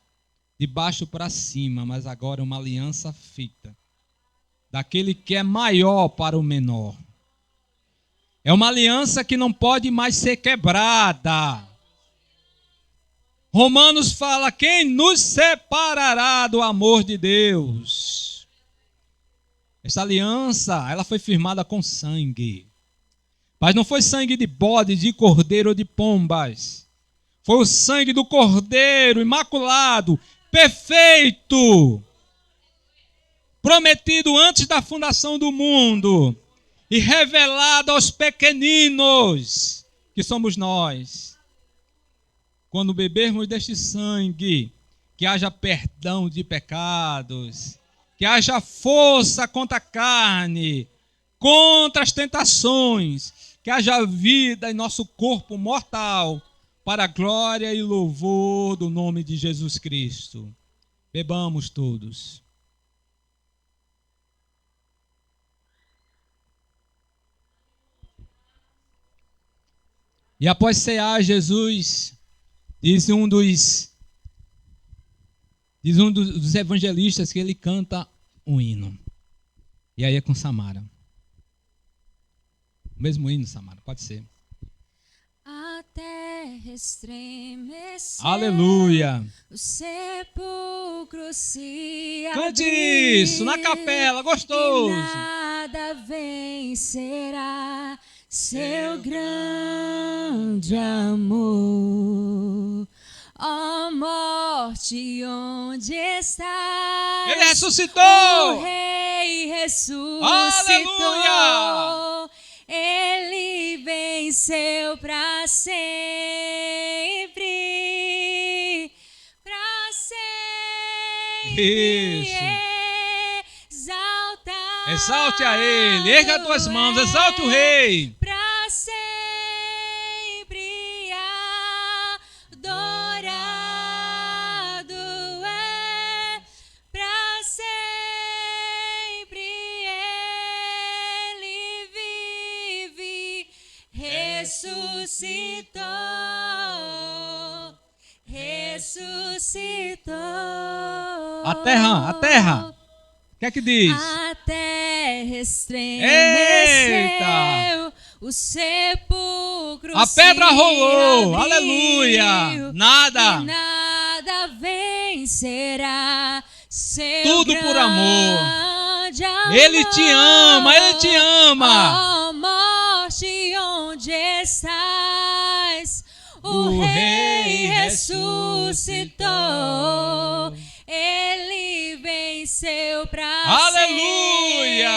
de baixo para cima, mas agora é uma aliança feita daquele que é maior para o menor. É uma aliança que não pode mais ser quebrada. Romanos fala, quem nos separará do amor de Deus? Essa aliança, ela foi firmada com sangue. Mas não foi sangue de bode, de cordeiro ou de pombas. Foi o sangue do cordeiro imaculado, perfeito, prometido antes da fundação do mundo e revelado aos pequeninos, que somos nós. Quando bebermos deste sangue, que haja perdão de pecados, que haja força contra a carne, contra as tentações, que haja vida em nosso corpo mortal, para a glória e louvor do nome de Jesus Cristo. Bebamos todos. E após cear, Jesus, diz um dos evangelistas que ele canta um hino. E aí é com Samara. O mesmo hino, Samara, pode ser. A terra estremeceu. Aleluia. O sepulcro se abriu. Cante isso, na capela, gostoso. E nada vencerá seu grande amor. Ó morte, onde está? Ele ressuscitou. O Rei ressuscitou. Aleluia. Ele venceu para sempre. Para sempre. Isso. Exalta. Exalte a ele, erga as tuas mãos, exalte o Rei. Para sempre adorado é, para sempre ele vive, ressuscitou, ressuscitou. A terra. O que é que diz? A terra estremeceu. Eita! O sepulcro A pedra se rolou. abriu, Aleluia! Nada. e nada vencerá seu Tudo por amor. grande amor. Ele te ama, ele te ama. Ó morte, onde estás? O O Rei Rei ressuscitou. Ele venceu para Aleluia!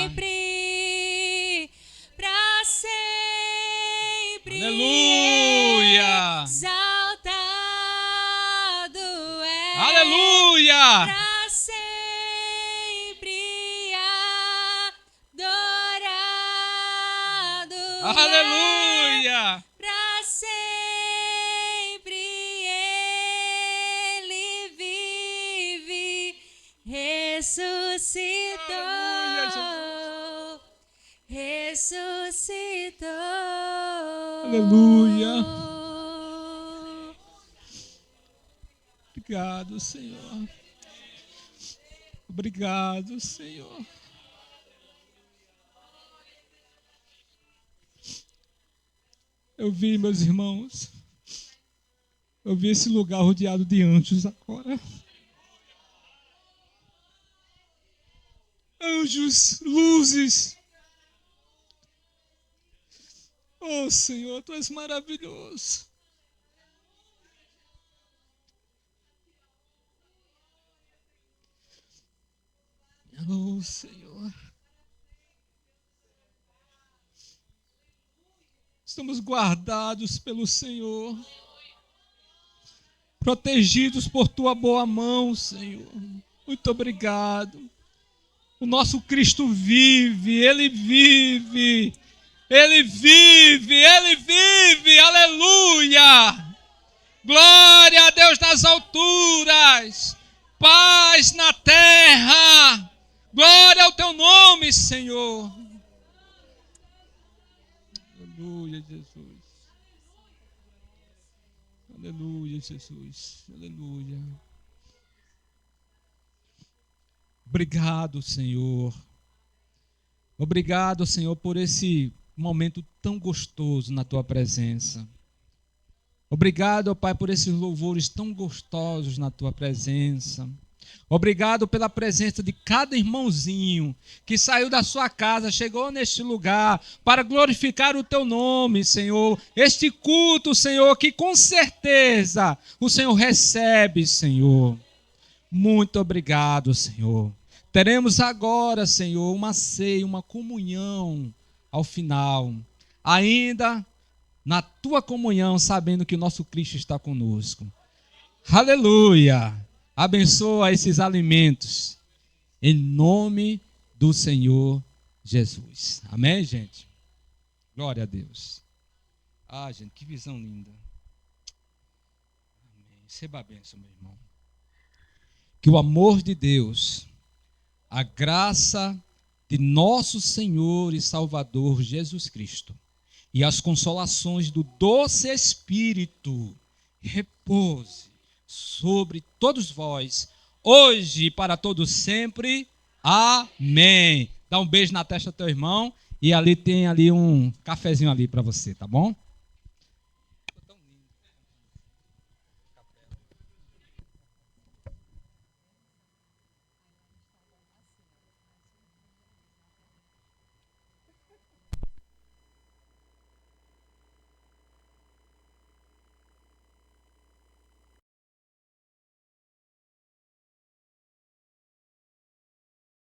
sempre. Para sempre. Aleluia! Exaltado é. Aleluia! Para sempre adorado. Aleluia! Para sempre ele vive, ressuscitou, Aleluia, ressuscitou. Aleluia. Obrigado, Senhor. Obrigado, Senhor. Eu vi, meus irmãos, eu vi esse lugar rodeado de anjos agora. Anjos, luzes. Oh, Senhor, Tu és maravilhoso. Senhor. Estamos guardados pelo Senhor, protegidos por tua boa mão, Senhor. Muito obrigado. O nosso Cristo vive, Ele vive, Ele vive, Ele vive, aleluia! Glória a Deus nas alturas, paz na terra, glória ao teu nome, Senhor. Aleluia, Jesus. Aleluia, Jesus. Aleluia. Obrigado, Senhor. Obrigado, Senhor, por esse momento tão gostoso na tua presença. Obrigado, ó Pai, por esses louvores tão gostosos na tua presença. Obrigado pela presença de cada irmãozinho que saiu da sua casa, chegou neste lugar para glorificar o teu nome, Senhor. Este culto, Senhor, que com certeza o Senhor recebe, Senhor. Muito obrigado, Senhor. Teremos agora, Senhor, uma ceia, uma comunhão ao final. Ainda na tua comunhão, sabendo que o nosso Cristo está conosco. Aleluia! Abençoa esses alimentos, em nome do Senhor Jesus. Amém, gente? Glória a Deus. Ah, gente, que visão linda. Amém. Receba a bênção, meu irmão. Que o amor de Deus, a graça de nosso Senhor e Salvador Jesus Cristo e as consolações do doce Espírito repouse sobre todos vós, hoje e para todos sempre. Amém. Dá um beijo na testa do teu irmão e ali tem ali um cafezinho ali para você, tá bom?